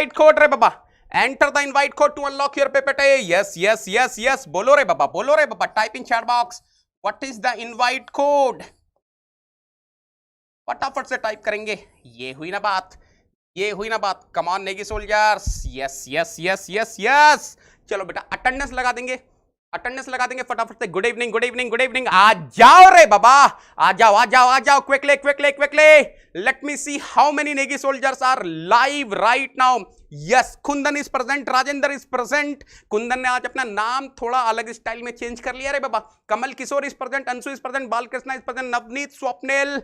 invite code रे बाबा, enter the invite code to unlock your PPT. Yes, yes, yes, yes. बोलो रे बाबा, बोलो रे बाबा. Type in chat box. What is the invite code? फटाफट से type करेंगे. ये हुई ना बात, ये हुई ना बात. Come on Negi soldiers. Yes yes yes yes yes. चलो बेटा अटेंडेंस लगा देंगे, अटेंडेंस लगा देंगे फटाफट से. Good evening good evening good evening. आ जाओ रे बाबा, आ जाओ आ जाओ आ जाओ. Quickly quickly quickly. Let me see how many Negi soldiers are live right now. Yes, Kundan is present, Rajendra is present. Kundan ने आज अपना नाम थोड़ा अलग स्टाइल में चेंज कर लिया रे बाबा. Kamal Kishore is present, Anshu is present, Balkrishna is present, Navneet, Swapnil,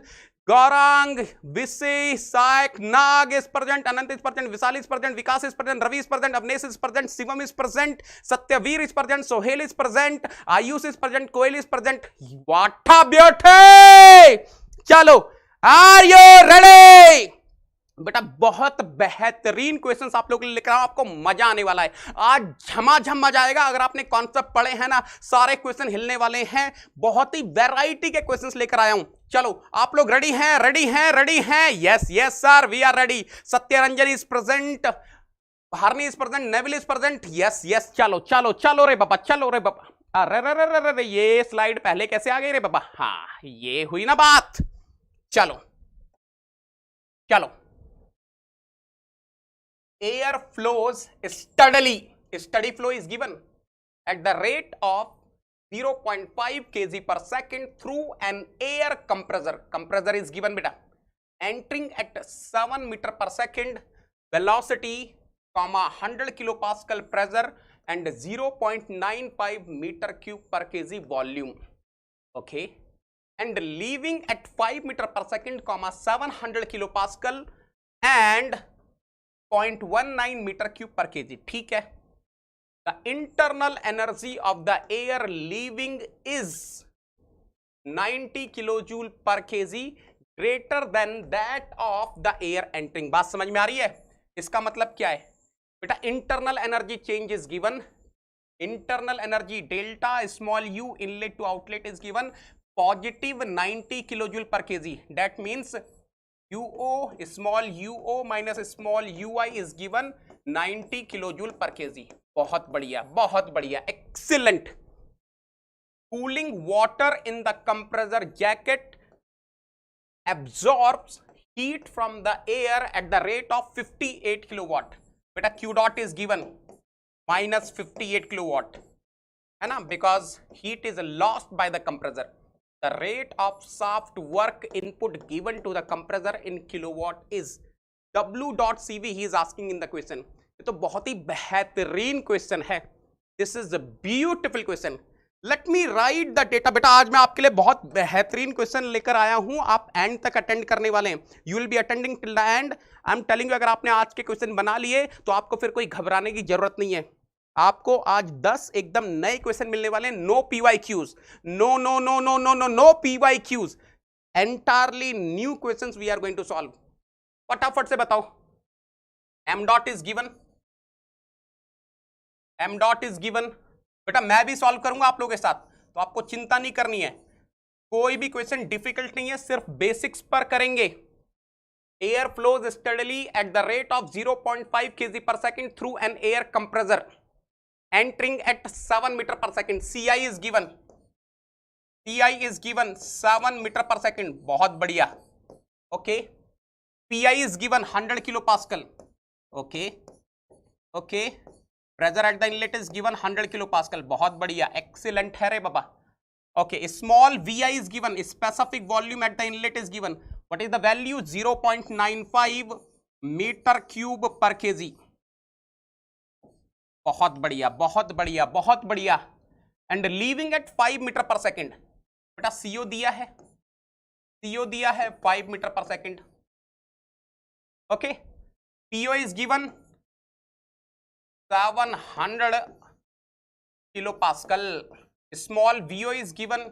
Gaurang, Vishi, Sayak, Nag is present, Anant is present, Vishal is present, Vikas is present, Ravi is present, Avnesh is present, Shivam is present, Satyavir is present, Sohail is present, Ayush is present, Koyal is present. What a beauty. चलो, are you ready? बेटा बहुत बेहतरीन questions आप लोगों के लिए लेकर आया हूं, आपको मजा आने वाला है. आज झमाझम मजा आएगा. अगर आपने कॉन्सेप्ट पढ़े हैं ना, सारे क्वेश्चन हिलने वाले हैं. बहुत ही वैरायटी के क्वेश्चंस लेकर आया हूं. चलो आप लोग रेडी हैं? रेडी हैं? रेडी हैं? Yes yes sir, we are ready. Satyaranjan is present, Harni is present, Neville is present. Yes yes. चलो चलो चलो रे बाबा, चलो रे बाबा. अरे रे रे रे रे, ये स्लाइड पहले कैसे आ गई रे बाबा? हाँ, ये हुई ना बात. चलो चलो. Air flows steadily. Steady flow is given at the rate of 0.5 kg per second through an air compressor. Compressor is given beta. Entering at 7 meter per second velocity, 100 kilopascal pressure and 0.95 meter cube per kg volume. Okay. And leaving at 5 meter per second, 700 kilopascal and 0.19 meter cube per kg. ठीक है. The internal energy of the air leaving is 90 kilojoule per kg, greater than that of the air entering. बात समझ में आ रही है? इसका मतलब क्या है बेटा? internal energy change is given. Internal energy delta small u inlet to outlet is given positive 90 kilojoule per kg. That means UO small uo minus small ui is given 90 kilojoule per kg. बहुत बढ़िया, बहुत बढ़िया, excellent. Cooling water in the compressor jacket absorbs heat from the air at the rate of 58 kilowatt. बेटा Q dot is given minus 58 kilowatt, है ना? Because heat is lost by the compressor. The rate of shaft work input given to the compressor in kilowatt is W dot CV. He is asking in the question. ये तो बहुत ही बेहतरीन question है. This is a beautiful question. Let me write the data. बेटा आज मैं आपके लिए बहुत बेहतरीन क्वेश्चन लेकर आया हूं. आप एंड तक अटेंड करने वाले हैं. You will be attending till the end. I am telling you, अगर आपने आज के क्वेश्चन बना लिए तो आपको फिर कोई घबराने की जरूरत नहीं है. आपको आज 10 एकदम नए क्वेश्चन मिलने वाले हैं. No PYQs, no no no no no no no PYQs. Entirely new questions we are going to solve. फटाफट से बताओ. m dot is given, m dot is given. बेटा मैं भी सॉल्व करूंगा आप लोगों के साथ, तो आपको चिंता नहीं करनी है. कोई भी क्वेश्चन डिफिकल्ट नहीं है, सिर्फ बेसिक्स पर करेंगे. Air flows steadily eight the rate of 0.5 kg per second through an air compressor entering at 7 meter per second. CI is given, CI is given 7 meter per second. बहुत बढ़िया. Okay. PI is given 100 kilopascal. Okay okay. Pressure at the inlet is given 100 kilopascal. बहुत बढ़िया, excellent है रे बाबा. Okay. Small VI is given, specific volume at the inlet is given. What is the value? 0.95 meter cube per kg. बहुत बढ़िया, बहुत बढ़िया, बहुत बढ़िया. And leaving eight 5 metre per second. बेटा CO दिया है, CO दिया है 5 metre per second. Okay. PO is given 700 kilopascal. Small VO is given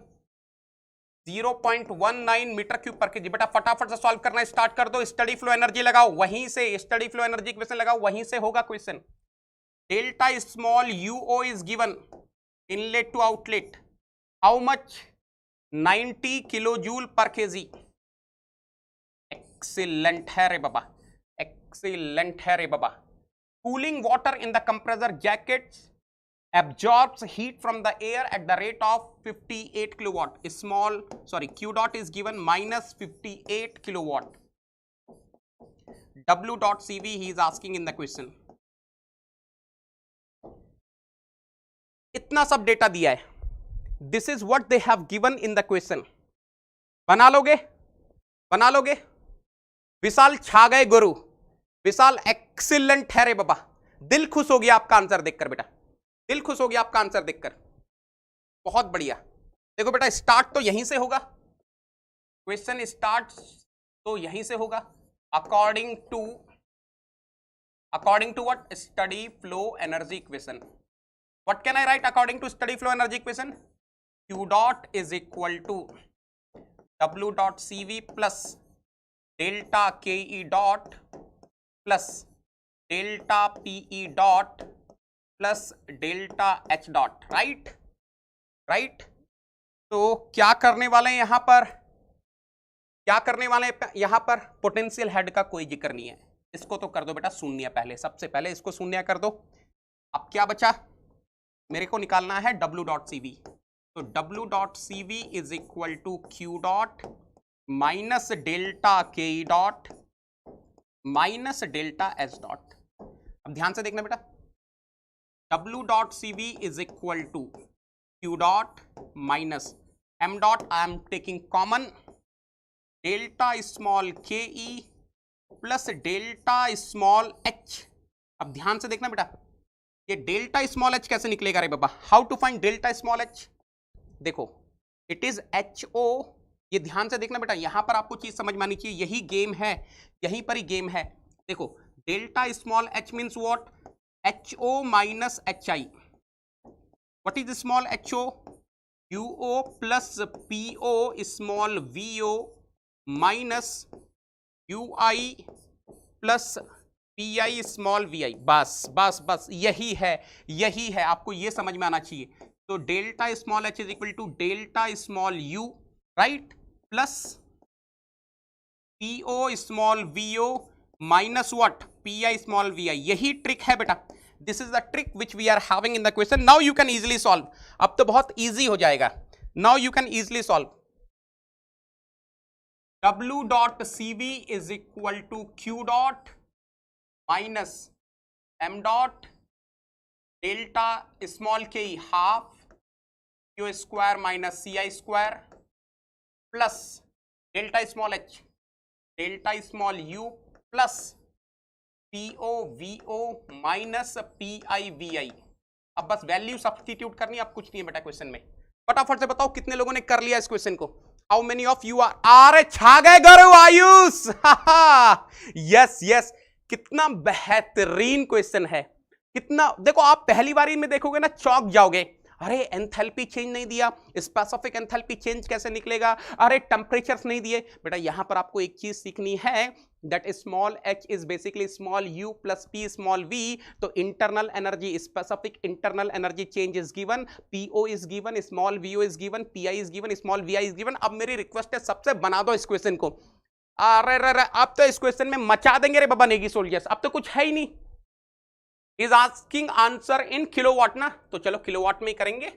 0.19 metre cube per KG. बेटा फटाफट से सॉल्व करना स्टार्ट कर दो. स्टडी फ्लो एनर्जी लगाओ, वहीं से स्टडी फ्लो एनर्जी क्वेश्चन लगाओ, वहीं से होगा question. Delta small UO is given inlet to outlet. How much? 90 kilojoule per kg. Excellent है रे बाबा, excellent है रे बाबा. cooling water in the compressor jackets absorbs heat from the air at the rate of 58 kilowatt. Q dot is given minus 58 kilowatt. W dot CV he is asking in the question. इतना सब data दिया है. This is what they have given in the question. बना लोगे? विशाल छा गए गुरु. विशाल excellent है रे बाबा. दिल खुश हो गया आपका आंसर देखकर बेटा. दिल खुश हो गया आपका आंसर देखकर. बहुत बढ़िया. देखो बेटा स्टार्ट तो यहीं से होगा. क्वेश्चन स्टार्ट तो यहीं से होगा. According to what? Steady flow energy equation. What can I write according to steady flow energy equation? Q dot is equal to W dot CV plus delta KE dot plus delta PE dot plus delta H dot. Right. तो क्या करने वाले हैं यहां पर? Potential head का कोई जिक्र नहीं है. इसको तो कर दो बेटा शून्य. पहले सबसे पहले इसको शून्य कर दो. अब क्या बचा? मेरे को निकालना है W dot CV. तो W dot CV is equal to Q dot minus delta KE dot minus delta H dot. अब ध्यान से देखना बेटा. W dot CV is equal to Q dot minus M dot. I am taking common delta small KE plus delta small H. अब ध्यान से देखना बेटा. ये डेल्टा स्मॉल H कैसे निकलेगा रे बाबा? How to find delta small H? देखो इट इज HO. ये ध्यान से देखना बेटा. यहां पर आपको चीज समझ में आनी चाहिए. यही गेम है, यहीं पर ही गेम है. देखो delta small H means what? HO minus HI. What is small HO? UO plus PO small VO minus UI plus PI small VI. बस यही है. आपको ये समझ में आना चाहिए. तो delta small H is equal to delta small U, right, plus PO small VO minus what? PI small VI. यही ट्रिक है बेटा. This is the trick which we are having in the question. Now you can easily solve. अब तो बहुत easy हो जाएगा. Now you can easily solve. W dot CV is equal to Q dot minus M dot delta small के half Q square minus CI square plus delta small H delta small U plus PO VO minus PI VI. अब बस value substitute करनी. अब कुछ नहीं है बेटा question में. फटाफट से बताओ कितने लोगों ने कर लिया इस क्वेश्चन को? How many of you are? अरे छा गए गौरव आयुष. यस. कितना बेहतरीन क्वेश्चन है. कितना. देखो आप पहली बारी में देखोगे ना चौंक जाओगे. अरे एंथैल्पी चेंज नहीं दिया, स्पेसिफिक एंथैल्पी चेंज कैसे निकलेगा? अरे टेम्परेचर्स नहीं दिए. बेटा यहां पर आपको एक चीज सीखनी है, that small h is basically small u plus p small v. तो internal energy, specific internal energy change is given. PO is given, small VO is given, PI is given, small VI is given. अब मेरी request है सबसे बना दो इस question को. अरे अब तो इस क्वेश्चन में मचा देंगे रे बाबा नेगी सोल्जर्स. अब तो कुछ है ही नहीं. Is asking answer in kilowatt ना, तो चलो किलोवाट में ही करेंगे.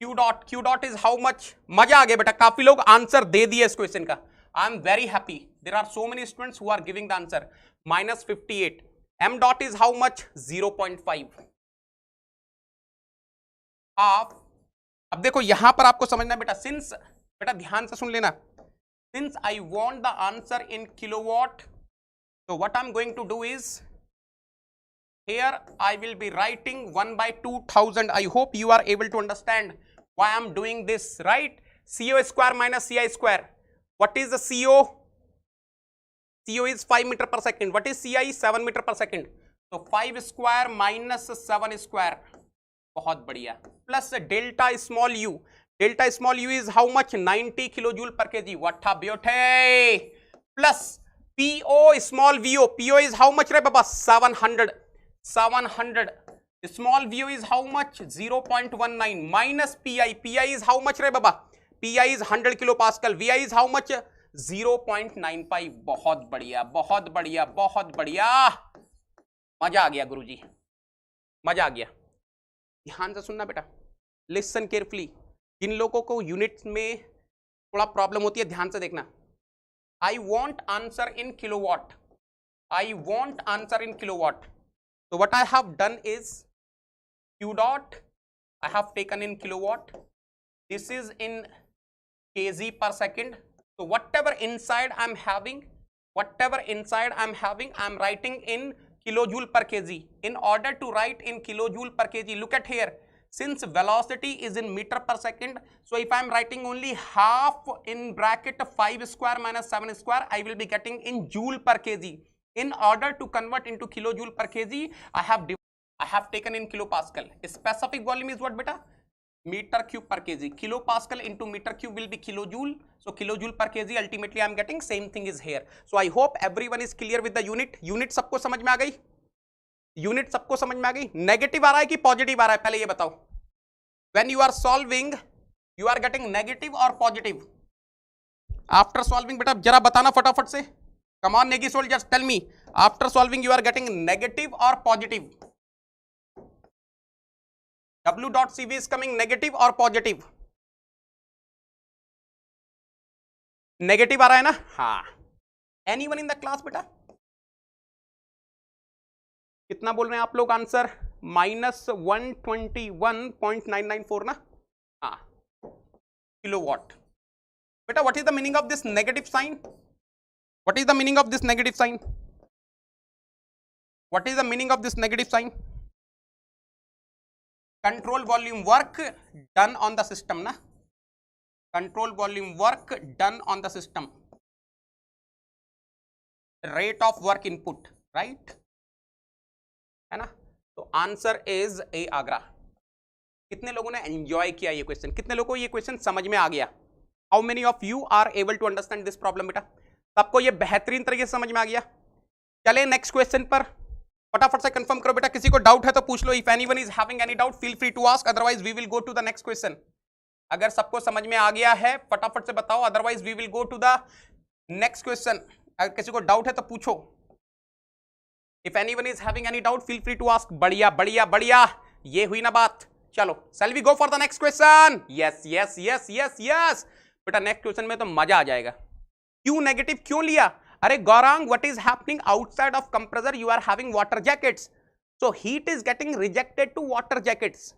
Q dot is how much? मजा आ गया बेटा. काफी लोग आंसर दे दिए इस क्वेश्चन का. I am very happy. There are so many students who are giving the answer. Minus 58. M dot is how much? 0.5 half. अब देखो यहां पर आपको समझना बेटा. सिंस बेटा ध्यान से सुन लेना. Since I want the answer in kilowatt, so what I'm going to do is here I will be writing 1/2000. I hope you are able to understand why I'm doing this, right? CO square minus CI square. What is the CO? CO is 5 meter per second. What is CI? 7 meter per second. So 5 square minus 7 square. बहुत बढ़िया. Plus delta small u. Delta small u is how much? 90 kilojoule per kg. What a beauty. Plus PO small VO. PO is how much रे बाबा? 700. Small VO is how much? 0.19 minus PI. PI is how much रे बाबा? PI is 100 kilopascal. VI is how much? 0.95। बहुत बढ़िया, बहुत बढ़िया, बहुत बढ़िया, मजा आ गया गुरुजी, मजा आ गया। ध्यान से सुनना बेटा, लिसन केयरफुली। जिन लोगों को यूनिट्स में थोड़ा प्रॉब्लम होती है ध्यान से देखना। I want answer in kilowatt, I want answer in kilowatt. So what I have done is Q dot I have taken in kilowatt. This is in kg per second. So whatever inside I'm having, I'm writing in kilojoule per kg. In order to write in kilojoule per kg, look at here. Since velocity is in meter per second, so if I'm writing only half in bracket 5 square minus 7 square, I will be getting in joule per kg. In order to convert into kilojoule per kg, I have taken in kilopascal. Specific volume is what beta? Meter cube per kg. Kilopascal into meter cube will be kilojoule. So kilojoule per kg ultimately I am getting, same thing is here. So I hope everyone is clear with the unit. Unit सबको समझ में आ गई? Unit सबको समझ में आ गई? नेगेटिव आ रहा है कि पॉजिटिव आ रहा है पहले ये बताओ। When you are solving, you are getting negative or positive? After solving बेटा जरा बताना फटाफट से। Come on Negi soldiers, tell me. After solving you are getting negative or positive? W.CV is coming negative or positive? Negative आ रहा है ना? हाँ। Anyone in the class बेटा? कितना बोल रहे हैं आप लोग आंसर? -121.994 ना? हाँ, किलोवाट। बेटा what is the meaning of this negative sign? What is the meaning of this negative sign? What is the meaning of this negative sign? Control volume work done on the system ना? Control volume work done on the system. Rate of work input, right? है ना? तो answer is a Agra. कितने लोगों ने enjoy किया ये question? कितने लोगों को ये क्वेश्चन समझ में आ गया? How many of you are able to understand this problem बेटा? सबको ये बेहतरीन तरीके से समझ में आ गया? चले नेक्स्ट क्वेश्चन पर, फटाफट से कंफर्म करो बेटा। किसी को डाउट है तो पूछ लो। If anyone is having any doubt feel free to ask, otherwise we will go to the next question. अगर सबको समझ में आ गया है फटाफट से बताओ, otherwise we will go to the next question. अगर किसी को डाउट है तो पूछो। If anyone is having any doubt feel free to ask. बढ़िया बढ़िया बढ़िया, ये हुई ना बात। चलो shall we go for the next question? Yes yes yes yes yes बेटा, नेक्स्ट क्वेश्चन में तो मजा आ जाएगा। क्यों नेगेटिव क्यों लिया? अरे Gaurang, what is happening outside of compressor? You are having water jackets, so heat is getting rejected to water jackets.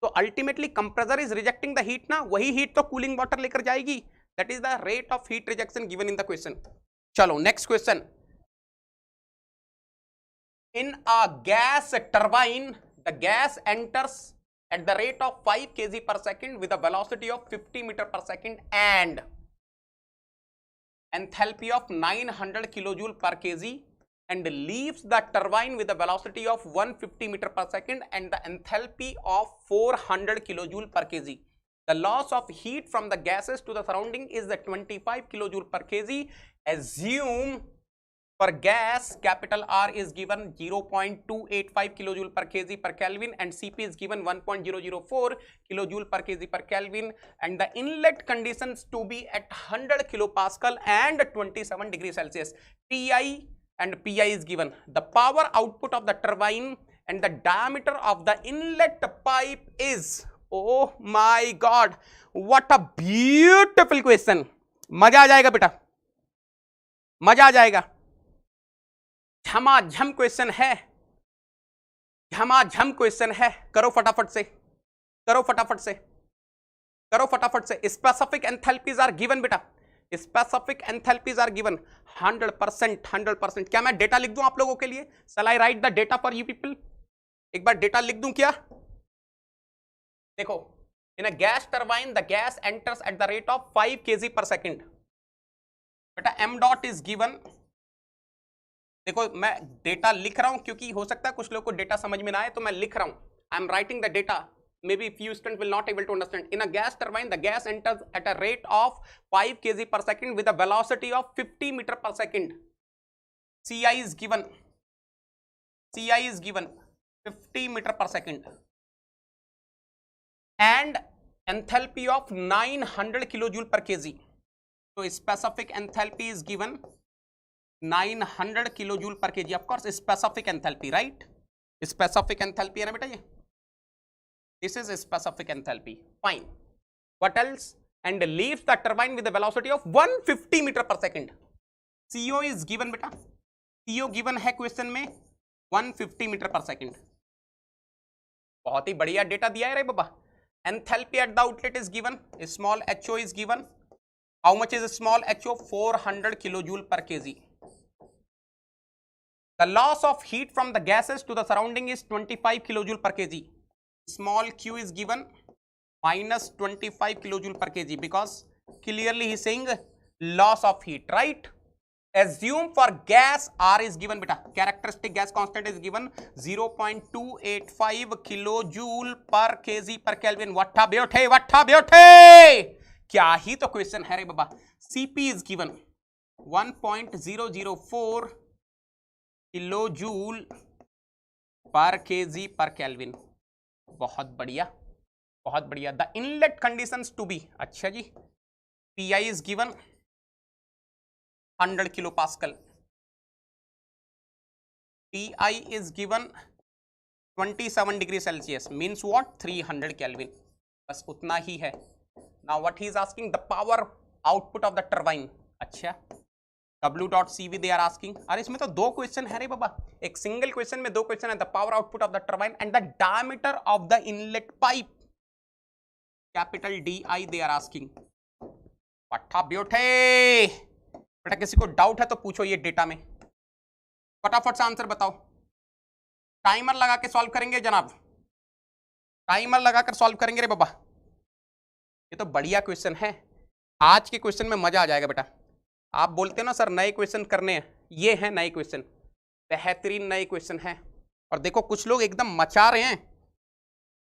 तो ultimately compressor is rejecting the heat ना, वही हीट तो कूलिंग वाटर लेकर जाएगी। That is the rate of heat rejection given in the question. चलो next question. In a gas turbine, the gas enters at the rate of 5 kg per second with a velocity of 50 meter per second and enthalpy of 900 kilojoule per kg, and leaves the turbine with a velocity of 150 meter per second and the enthalpy of 400 kilojoule per kg. The loss of heat from the gases to the surrounding is the 25 kilojoule per kg. Assume for gas capital R is given 0.285 kilojoule per kg per Kelvin and Cp is given 1.004 kilojoule per kg per Kelvin, and the inlet conditions to be at 100 kilopascal and 27 degrees Celsius. Ti and Pi is given. The power output of the turbine and the diameter of the inlet pipe is, oh my god, what a beautiful question. मजा आ जाएगा बेटा, मजा आ जाएगा। झमाझम question है, झमाझम क्वेश्चन है। करो फटाफट से, करो फटाफट से, करो फटाफट से। स्पेसिफिक एंथैल्पीज आर गिवन बेटा, स्पेसिफिक एंथैल्पीज आर गिवन 100%, 100%। क्या मैं डेटा लिख दूं आप लोगों के लिए? Shall I write the data for you people? एक बार डेटा लिख दूं क्या? देखो, in a gas turbine the gas enters at the rate of 5 kg per second। बेटा एम डॉट इज गिवन। देखो मैं डेटा लिख रहा हूं क्योंकि हो सकता है कुछ लोगों को डेटा समझ में ना आए, तो मैं लिख रहा हूं। I am writing the data, may be few students will not able to understand. In a gas turbine, the gas enters at a rate of 5 kg per second with a velocity of 50 meter per second. Ci is given, Ci is given 50 meter per second and enthalpy of 900 kilojoule per kg. तो specific enthalpy is given 900 kilo joule per KG. Of course specific enthalpy, right? Specific enthalpy है ना बेटा ये, this is specific enthalpy, fine. What else? And leaves the turbine with the velocity of 150 metre per second. CO is given बेटा, CO given है question में 150 metre per second. बहुत ही बढ़िया data दिया है रे बाबा। Enthalpy at the outlet is given, small HO is given. How much is small HO? 400 kilo joule per KG. The loss of heat from the gases to the surrounding is 25 kilo joule per KG. Small Q is given -25 kilo joule per KG, because clearly he saying loss of heat, right? Assume for gas R is given बेटा, characteristic gas constant is given 0.285 kilojoule per kg per Kelvin। वट्ठा ब्योठे, क्या ही तो question है रे बाबा। Cp is given 1.004 kilojoule per kg per Kelvin। बहुत बढ़िया, बहुत बढ़िया। The inlet conditions to be, अच्छा जी, Pi is given 100 kilo pascal, Pi is given 27 degree Celsius, means what? 300 kelvin. बस उतना ही है। Now what he is asking? The power output of the turbine. अच्छा, W.CV दे आर आस्किंग। अरे इसमें तो दो क्वेश्चन है रे बाबा, एक सिंगल क्वेश्चन में दो क्वेश्चन है। The power output of the turbine and the diameter of the inlet pipe, capital DI they are asking. पट्ठा ब्योठे बेटा, किसी को डाउट है तो पूछो ये डेटा में, फटाफट से आंसर बताओ। टाइमर लगा के सॉल्व करेंगे जनाब, टाइमर लगाकर सॉल्व करेंगे रे बाबा। ये तो बढ़िया क्वेश्चन है, आज के क्वेश्चन में मजा आ जाएगा बेटा। आप बोलते हो ना सर नए क्वेश्चन करने हैं, ये हैं नए क्वेश्चन, बेहतरीन नए क्वेश्चन हैं। और देखो कुछ लोग एकदम मचा रहे हैं।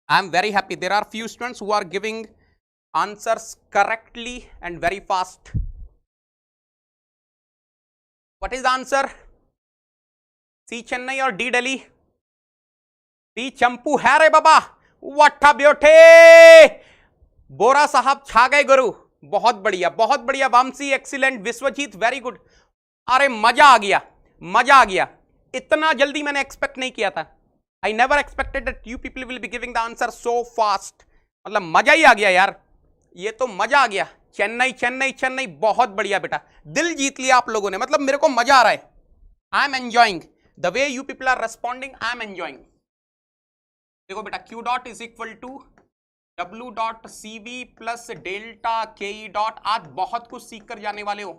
I am very happy, there are few students who are giving answers correctly and very fast. What is the answer? C Chennai और D दिल्ली? C चंपू है रे बाबा। वट्ठा ब्योठे, बोरा साहब छा गए गुरु। बहुत बढ़िया, बहुत बढ़िया। Vamsi excellent, Vishwajit very good. अरे मजा आ गया, मजा आ गया। इतना जल्दी मैंने एक्सपेक्ट नहीं किया था। I never expected that you people will be giving the answer so fast. मतलब मजा ही आ गया यार, ये तो मजा आ गया। चेन्नई चेन्नई चेन्नई, बहुत बढ़िया बेटा, दिल जीत लिया आप लोगों ने। मतलब मेरे को मजा आ रहा है। I am enjoying the way you people are responding, I am enjoying. देखो बेटा, Q dot is equal to W.CV plus delta KE dot. आज बहुत कुछ सीख कर जाने वाले हो।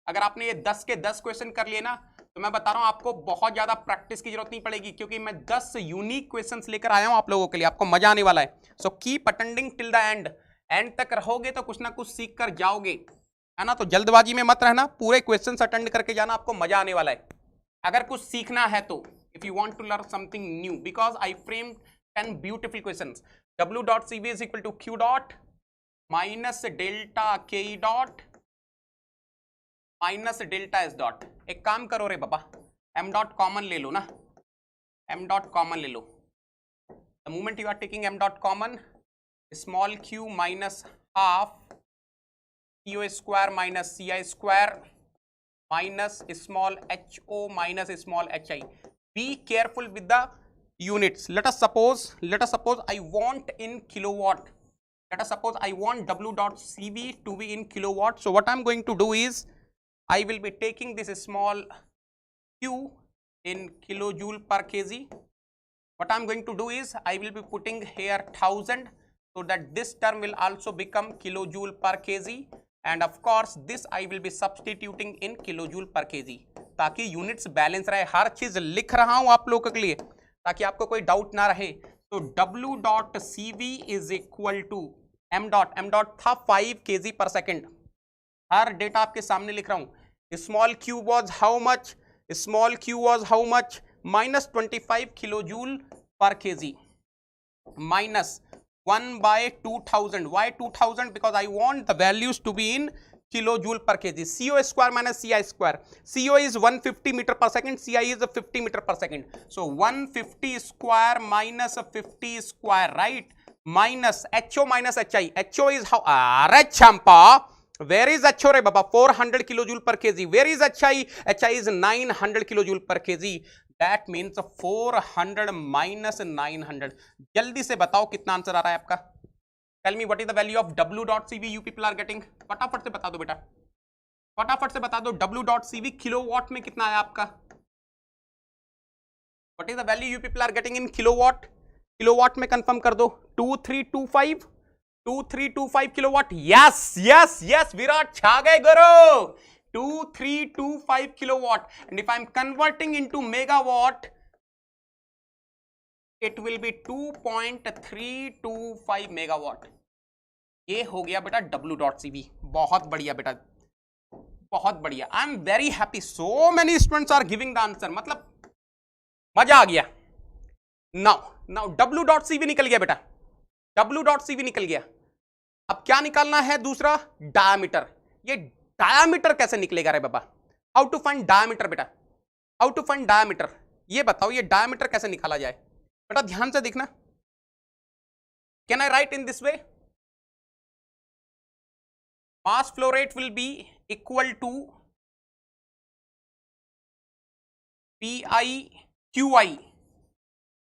अगर आपने ये 10 के 10 क्वेश्चन कर लिए ना, तो मैं बता रहा हूं आपको बहुत ज्यादा प्रैक्टिस की जरूरत नहीं पड़ेगी, क्योंकि मैं 10 यूनिक क्वेश्चंस लेकर आया हूं आप लोगों के लिए। आपको मजा आने वाला है। So keep attending till the end. And तक रहोगे तो कुछ ना कुछ सीख कर जाओगे, है ना? तो जल्दबाजी में मत रहना, पूरे क्वेश्चंस अटेंड करके जाना, आपको मजा आने वाला है। अगर कुछ सीखना है तो, if you want to learn something new, because I frame 10 beautiful questions. W.CV is equal to Q dot minus delta KE dot minus delta S dot. एक काम करो रे बाबा, M डॉट कॉमन ले लो ना, M डॉट कॉमन ले लो। The moment you are taking M dot common, small q minus half CO square minus CI square minus small HO minus small HI। Be careful with the units. Let us suppose I want in kilowatt. Let us suppose I want W.CV to be in kilowatt. So what I am going to do is I will be taking this small q in kilojoule per kg. What I am going to do is I will be putting here 1000, so that this term will also become kilojoule per kg, and of course this I will be substituting in kilojoule per kg, ताकि units balance रहे। हर चीज लिख रहा हूं आप लोगों के लिए ताकि आपको कोई डाउट ना रहे। तो W.CV is equal to m dot था 5 kg पर सेकेंड। हर डेटा आपके सामने लिख रहा हूं। Small q was how much, small q was how much, minus 25 kilojoule per kg, minus 1/2000. Why 2000? Because I want the values to be in kilojoule per kg. CO square minus CI square. CO is 150 meter per second. CI is 50 meter per second. So 150 square minus 50 square, right? Minus HO minus HI. HO is how? अरे Champa, where is H O रे बाबा 400 kilo joule per KG, where is H I is 900 kilo joule per KG, that means 400 minus 900। जल्दी से बताओ कितना answer आ रहा है आपका, tell me what is the value of W.CV you people are getting, फटाफट से बता दो बेटा, फटाफट से बता दो W.CV किलोवाट में कितना आया आपका, what is the value you people are getting in kilowatt, kilowatt में कंफर्म कर दो, 2325 kilowatt, yes yes yes Virat छा गए गुरु, 2325 kilowatt, and if I am converting into megawatt it will be 2.325 megawatt. ये हो गया बेटा W.CV, बहुत बढ़िया बेटा, बहुत बढ़िया, I am very happy, so many students are giving the answer, मतलब मजा आ गया। नाउ W.CV निकल गया बेटा, W.CV निकल गया। अब क्या निकालना है दूसरा, डायमीटर। ये डायमीटर कैसे निकलेगा रे बाबा, हाउ टू फाइंड डायमीटर बेटा, हाउ टू फाइंड डायमीटर, ये बताओ ये डायमीटर कैसे निकाला जाए बेटा, ध्यान से देखना। Can I right in this way, mass flow rate will be equal to PI QI,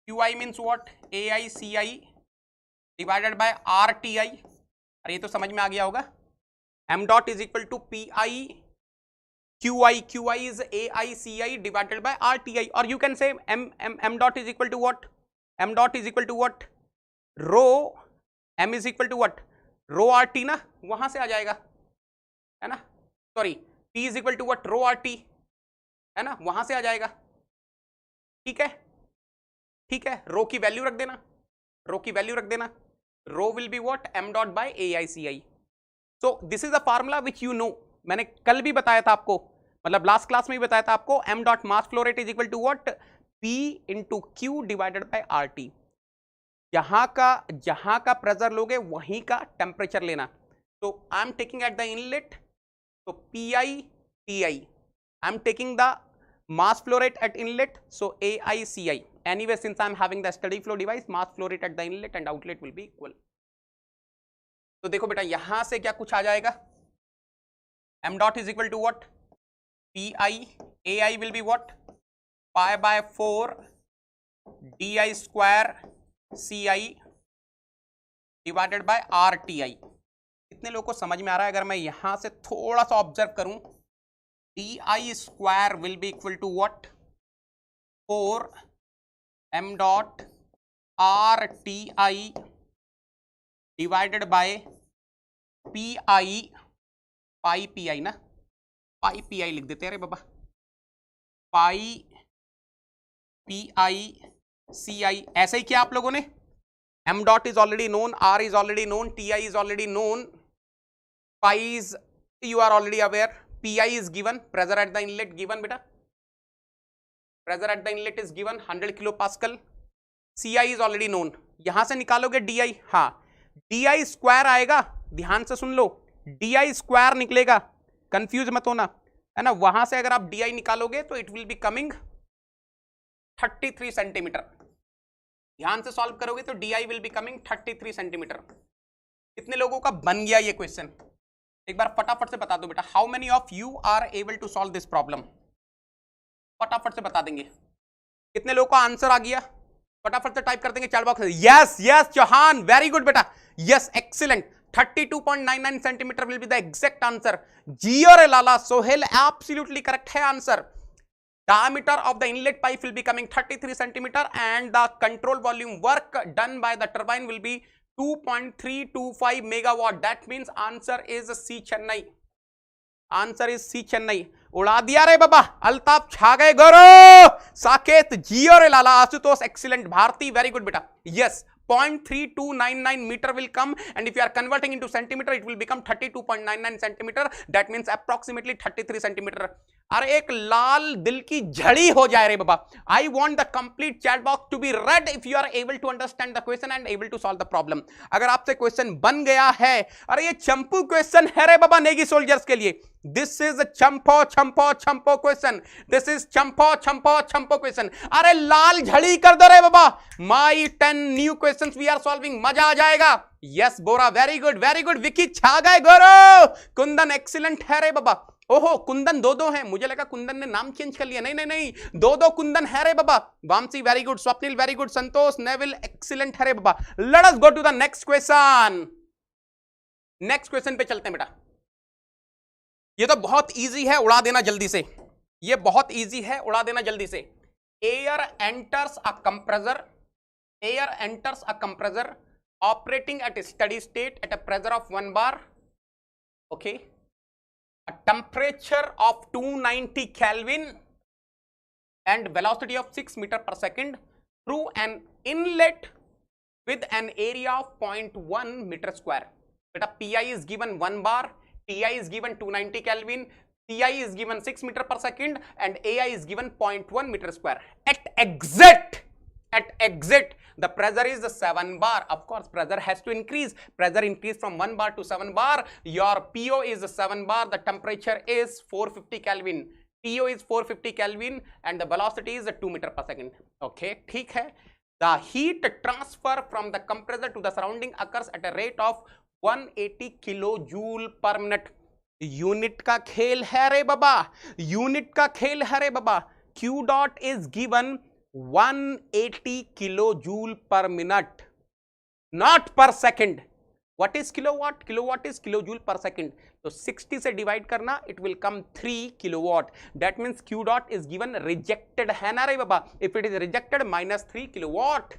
QI means what, AICI divided by RTI, अरे ये तो समझ में आ गया होगा, m dot is equal to PI QI, QI is AICI divided by RTI, or you can say m dot is equal to what, m dot is equal to what, rho m is equal to what, rho R T ना, वहां से आ जाएगा है ना, sorry P is equal to what, rho R T है ना, वहां से आ जाएगा, ठीक है ठीक है, रो की वैल्यू रख देना, रो की वैल्यू रख देना, rho will be what m dot by AICI। So this is the formula which you know, मैंने कल भी बताया था आपको, मतलब लास्ट क्लास में भी बताया था आपको, m dot mass flow rate is equal to what, P into Q divided by RT। जहां का प्रेशर लोगे वहीं का टेम्परेचर लेना, तो आई am taking at the inlet, तो PI TI, I am taking the mass flow rate eight inlet, so AICI, anyway since I am having the steady flow device, mass flow rate at the inlet and outlet will be equal. तो देखो बेटा यहां से क्या कुछ आ जाएगा, m dot is equal to what, PI, AI will be what, pi by 4 DI square CI divided by RTI। कितने लोगों को समझ में आ रहा है, अगर मैं यहां से थोड़ा सा ऑब्जर्व करूं, DI square will be equal to what, 4 m dot RTI divided by PI, pi PI ना, पाई PI लिख देते हैं रे बाबा, पाई PI CI, ऐसे ही किया आप लोगों ने, m dot is already known, R is already known, TI is already known, pi is you are already aware, PI is given, pressure at the inlet given बेटा, pressure at the inlet is given 100 kilo pascal, CI is already known, यहां से निकालोगे DI, हाँ DI square आएगा, ध्यान से सुन लो, DI square निकलेगा, confuse मत होना है ना, वहां से अगर आप DI निकालोगे तो it will be coming 33 centimetre, ध्यान से सॉल्व करोगे तो DI will be coming 33 centimetre. कितने लोगों का बन गया ये क्वेश्चन, एक बार फटाफट से बता दो बेटा, how many of you are able to solve this problem, फटाफट से बता देंगे, कितने लोगों का आंसर आ गया, फटाफट से टाइप कर देंगे चैट बॉक्स में, yes yes Chauhan very good बेटा, yes excellent, 32.99 centimetre will be the exact answer, जी और लाला सोहेल एब्सोल्युटली करेक्ट है answer. Diameter of the inlet pipe will be coming 33 centimeter and the control volume work done by the turbine will be 2.325 megawatt. That means answer is C Chennai. Answer is C Chennai. उड़ा दिया रे बाबा, अल्ताफ छा गए गौरव, साकेत जियो रे लाला, Ashutosh excellent, Bharti very good बेटा, yes 0.3299 meter will come and if you are converting into centimeter it will become 32.99 centimeter, that means approximately 33 centimeter। अरे एक लाल दिल की झड़ी हो जाए रे बाबा, I want the complete chat box to be read if you are able to understand the question and able to solve the problem। अगर आपसे क्वेश्चन बन गया है, अरे ये चंपू क्वेश्चन है रे बाबा नेगी सोल्जर्स के लिए, दिस इज चंपो चंपो चंपो क्वेश्चन, दिस इज चंपो चंपो चंपो क्वेश्चन, अरे लाल झड़ी कर दो रे बाबा, my 10 new questions we are solving, मजा आ जाएगा, yes Bora, very good, Vicky छा गए गोरो। कुंदन एक्सीलेंट है रे बाबा। ओहो कुंदन दो हैं, मुझे लगा कुंदन ने नाम चेंज कर लिया, नहीं नहीं नहीं, दो कुंदन है रे बाबा। Vamsi very good, Swapnil very good, Santosh Nevil excellent है रे बाबा। Let us go to the next question. Next question पे चलते हैं बेटा। ये तो बहुत इजी है, उड़ा देना जल्दी से, ये बहुत इजी है, उड़ा देना जल्दी से। Air enters a compressor, air enters a compressor operating at a steady state at a pressure of 1 bar, okay, a temperature of 290 Kelvin and velocity of 6 meter per second through an inlet with an area of 0.1 meter square. Beta Pi is given 1 bar, Ti is given 290 Kelvin, Ci is given 6 meter per second and Ai is given 0.1 meter square. At exit the pressure is 7 bar. Of course pressure has to increase, pressure increase from 1 bar to 7 bar. Your PO is 7 bar, the temperature is 450 Kelvin, PO is 450 Kelvin and the velocity is 2 meter per second. Okay, ठीक है। The heat transfer from the compressor to the surrounding occurs at a rate of 180 kilojoule per minute. Unit का खेल है रे बाबा, unit का खेल है रे बाबा। Q dot is given 180 kilojoule per minute, not per second. What is kilowatt? Kilowatt is kilojoule per second. तो 60 से डिवाइड करना, it will come 3 kilowatt. That means Q dot is given rejected है ना रे बाबा। If it is rejected, minus 3 kilowatt.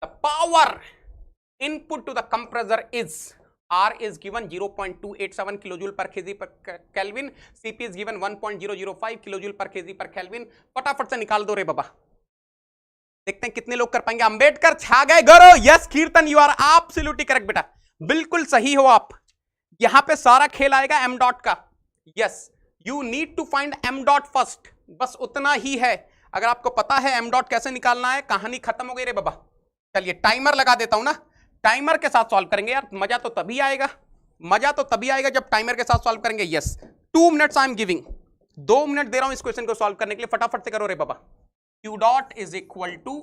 The power input to the compressor is R is given 0.287 kilojoule per kg per Kelvin, Cp is given 1.005 kilojoule per kg per Kelvin. फटाफट से निकाल दो रे बाबा, देखते हैं कितने लोग कर पाएंगे। अंबेडकर छा गए गौरव। यस कीर्तन, यू आर एब्सोल्युटली करेक्ट बेटा, बिल्कुल सही हो आप। यहां पे सारा खेल आएगा एम डॉट का। Yes, you need to find M dot first, बस उतना ही है। अगर आपको पता है एम डॉट कैसे निकालना है, कहानी खत्म हो गई रे बाबा। चलिए टाइमर लगा देता हूं ना, टाइमर के साथ सॉल्व करेंगे यार, मजा तो तभी आएगा, मजा तो तभी आएगा जब टाइमर के साथ सॉल्व करेंगे। Yes 2 minutes I am giving, 2 minute दे रहा हूं इस क्वेश्चन को सॉल्व करने के लिए, फटाफट से करो रे बाबा। Q dot is equal to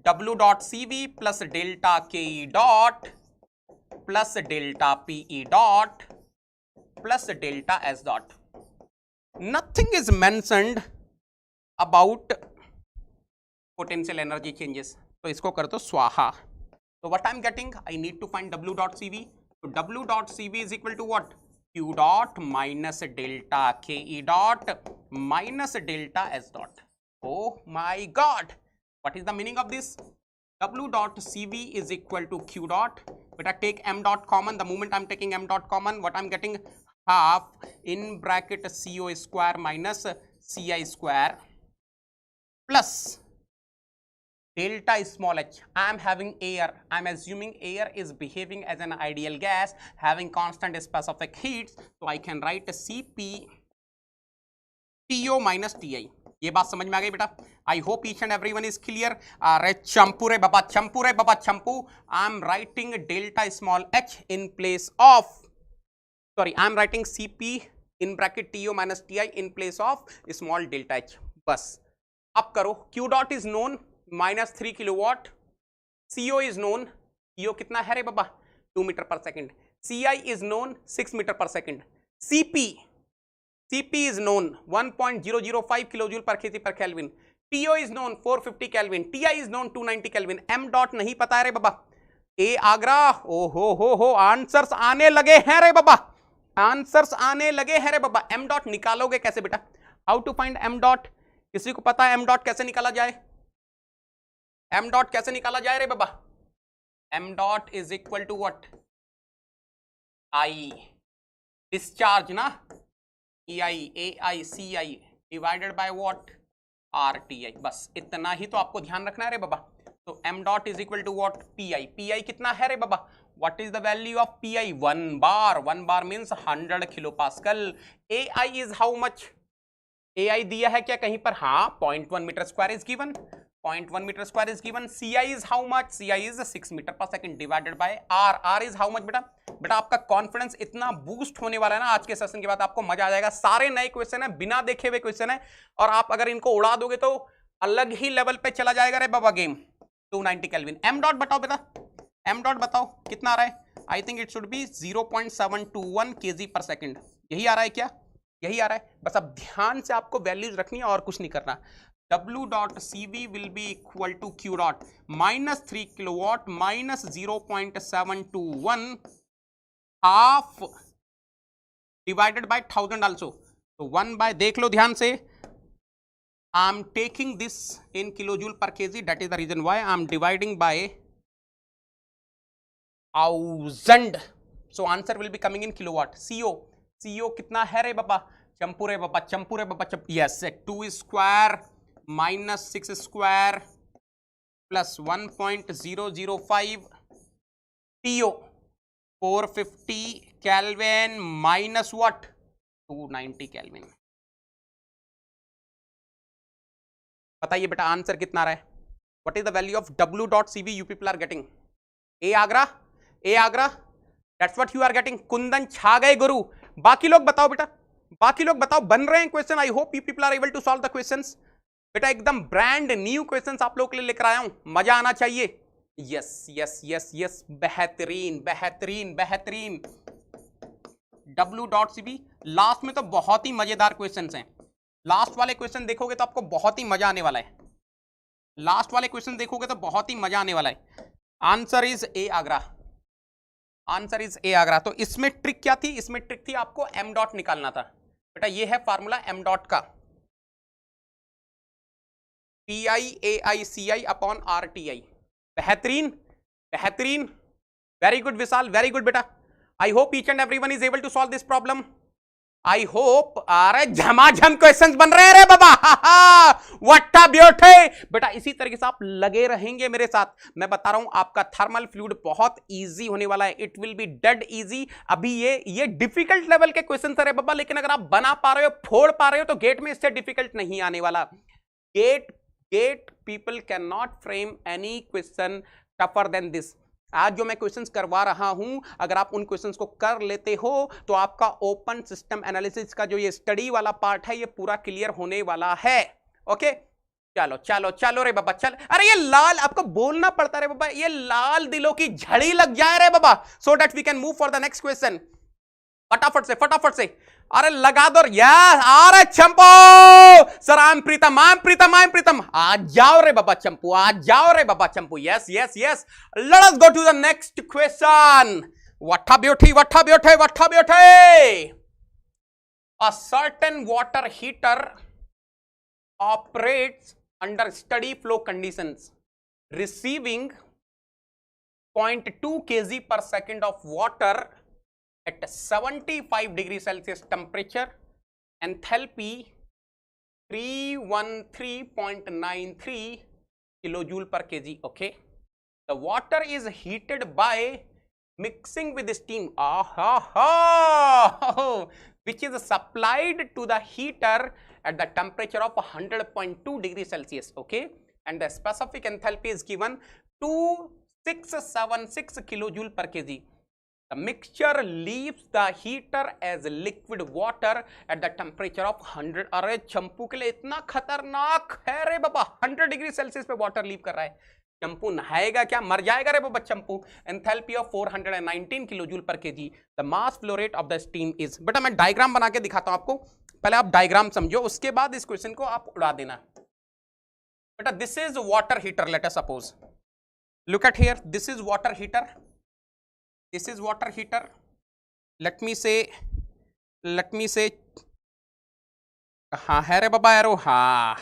W dot CV plus delta KE dot plus delta PE dot plus delta S dot. Nothing is mentioned about potential energy changes, तो इसको कर दो स्वाहा। तो what I am getting, I need to find W dot CV। तो W dot CV is equal to what, Q dot minus delta KE dot minus delta S dot. Oh my God, what is the meaning of this? W dot CV is equal to Q dot. But I take M dot common. The moment I'm taking M dot common, what I'm getting, half in bracket CO square minus CI square plus delta small h. I am having air. I am assuming air is behaving as an ideal gas having constant specific heats. So I can write CP TO minus TI. ये बात समझ में आ गई बेटा? I hope each and everyone is clear. अरे चंपू रे बाबा, चंपू रे बाबा, चंपू। I am writing delta small h in place of, sorry I am writing CP in bracket TO minus TI in place of small delta h। बस अब करो। Q dot is known minus 3 kilowatt, CO is known, CO कितना है रे बाबा 2 metre per second, CI is known 6 metre per second, CP is known 1.005 kilojoule per kg per Kelvin, TO is known 450 Kelvin, TI is known 290 Kelvin, M dot नहीं पता है रे बाबा। ए आगरा, ओ हो answers आने लगे हैं रे बाबा, आंसर्स आने लगे हैं रे बाबा। M dot निकालोगे कैसे बेटा? How to find M dot? किसी को पता है M dot कैसे निकाला जाए? M dot कैसे निकाला जाए रे बाबा? M dot is equal to what? I discharge ना, EI AI CI divided by what RTI। बस इतना ही तो आपको ध्यान रखना है रे बाबा। तो M dot is equal to what PI कितना है रे बाबा? What is the value of PI? 1 bar, 1 bar means 100 kilo pascal. AI is how much? AI दिया है क्या कहीं पर? हाँ 0.1 metre square is given, 0.1 metre square is given. CI is how much? CI is 6 metre per second divided by R is how much बेटा? बेटा आपका confidence इतना बूस्ट होने वाला है ना आज के सेशन के बाद, आपको मजा आ जाएगा। सारे नए क्वेश्चन है, बिना देखे हुए क्वेश्चन है, और आप अगर इनको उड़ा दोगे तो अलग ही लेवल पे चला जाएगा रे बाबा गेम। 290 केल्विन। एम डॉट बताओ बेटा, एम डॉट बताओ कितना आ रहा है? I think it should be 0.721 kg per second. यही आ रहा है क्या? यही आ रहा है। बस अब ध्यान से आपको वैल्यूज रखनी है और कुछ नहीं करना। W dot CV will be equal to Q dot -3 kilowatt minus 0.721 half divided by 1000 also. तो 1 बाय, देख लो ध्यान से, I am taking this in kilojoule per KG, that is the reason why I am dividing by 1000. So answer will be coming in kilowatt. CO कितना है रे बाबा? चंपू रे बाबा, चंपू रे बाबा, yes 2 square minus 6 square plus 1.005 TO 450 kelvin minus what 290 kelvin. बताइए बेटा आंसर कितना आ रहा है? What is the value of W dot CV you people are getting? A Agra, A Agra, that's what you are getting. Kundan छा गए गुरु। बाकी लोग बताओ बेटा, बाकी लोग बताओ, बन रहे हैं question? I hope you people are able to solve the questions. बेटा एकदम ब्रांड न्यू क्वेश्चंस आप लोग के लिए लेकर आया हूं, मजा आना चाहिए। यस यस यस यस, बेहतरीन बेहतरीन बेहतरीन। W डॉट CV, लास्ट में तो बहुत ही मजेदार क्वेश्चंस हैं। लास्ट वाले क्वेश्चन देखोगे तो आपको बहुत ही मजा आने वाला है। लास्ट वाले क्वेश्चन देखोगे तो बहुत ही मजा आने वाला है। Answer is a Agra, answer is a Agra. तो इसमें ट्रिक क्या थी? इसमें ट्रिक थी आपको एम डॉट निकालना था। बेटा ये है फार्मूला एम डॉट का, PI अपॉन RTI। बेहतरीन बेहतरीन, very good Vishal, very good बेटा। I hope each and everyone is able to solve this problem. I hope. अरे झमाझम क्वेश्चंस बन रहे हैं रे बाबा, वट्टा ब्योटे। बेटा इसी तरीके से आप लगे रहेंगे मेरे साथ। मैं बता रहा हूं आपका थर्मल फ्लूइड बहुत इजी होने वाला है, it will B dead easy. अभी ये डिफिकल्ट लेवल के क्वेश्चन है बाबा, लेकिन अगर आप बना पा रहे हो, फोड़ पा रहे हो, तो गेट में इससे डिफिकल्ट नहीं आने वाला। Get people can not frame any question tougher than this. आज जो मैं क्वेश्चंस करवा रहा हूं, अगर आप उन क्वेश्चंस को कर लेते हो तो आपका ओपन सिस्टम एनालिसिस का जो ये स्टडी वाला पार्ट है ये पूरा क्लियर होने वाला है। ओके चलो चलो चलो रे बाबा चल। अरे ये लाल, आपको बोलना पड़ता रे बाबा, ये लाल दिलों की झड़ी लग जाए रे बाबा, so that we can move for the next question. फटाफट से फटाफट से, अरे लगा दो यार। अरे चंपू sir, I am Pritam, I am Pritam, I am Pritam. आ जाओ रे बाबा चंपू, आ जाओ रे बाबा चंपू। Yes yes yes, let us go to the next question. What a beauty, what a beauty, what a beauty. A certain water heater operates under steady flow conditions, receiving 0.2 kg per second of water at 75 degrees Celsius temperature, enthalpy 313.93 kilojoule per kg. Okay, the water is heated by mixing with steam, which is supplied to the heater at the temperature of 100.2 degrees Celsius. Okay, and the specific enthalpy is given 2676 kilojoule per kg. The mixture leaves the heater as liquid water at the temperature of 100. अरे चंपू के लिए इतना खतरनाक है रे बाबा, 100 degree Celsius पे water leave कर रहा है। चंपू नहाएगा क्या? मर जाएगा रे बाबा चंपू। Enthalpy of 419 kilojoule per KG. The mass flow rate of the steam is. बेटा मैं डायग्राम बना के दिखाता हूं आपको, पहले आप डायग्राम समझो, उसके बाद इस क्वेश्चन को आप उड़ा देना। बेटा this is water heater, late us suppose, look at here, this is water heater, this is water heater. Late me से हाँ है रे बाबा एरो, हाँ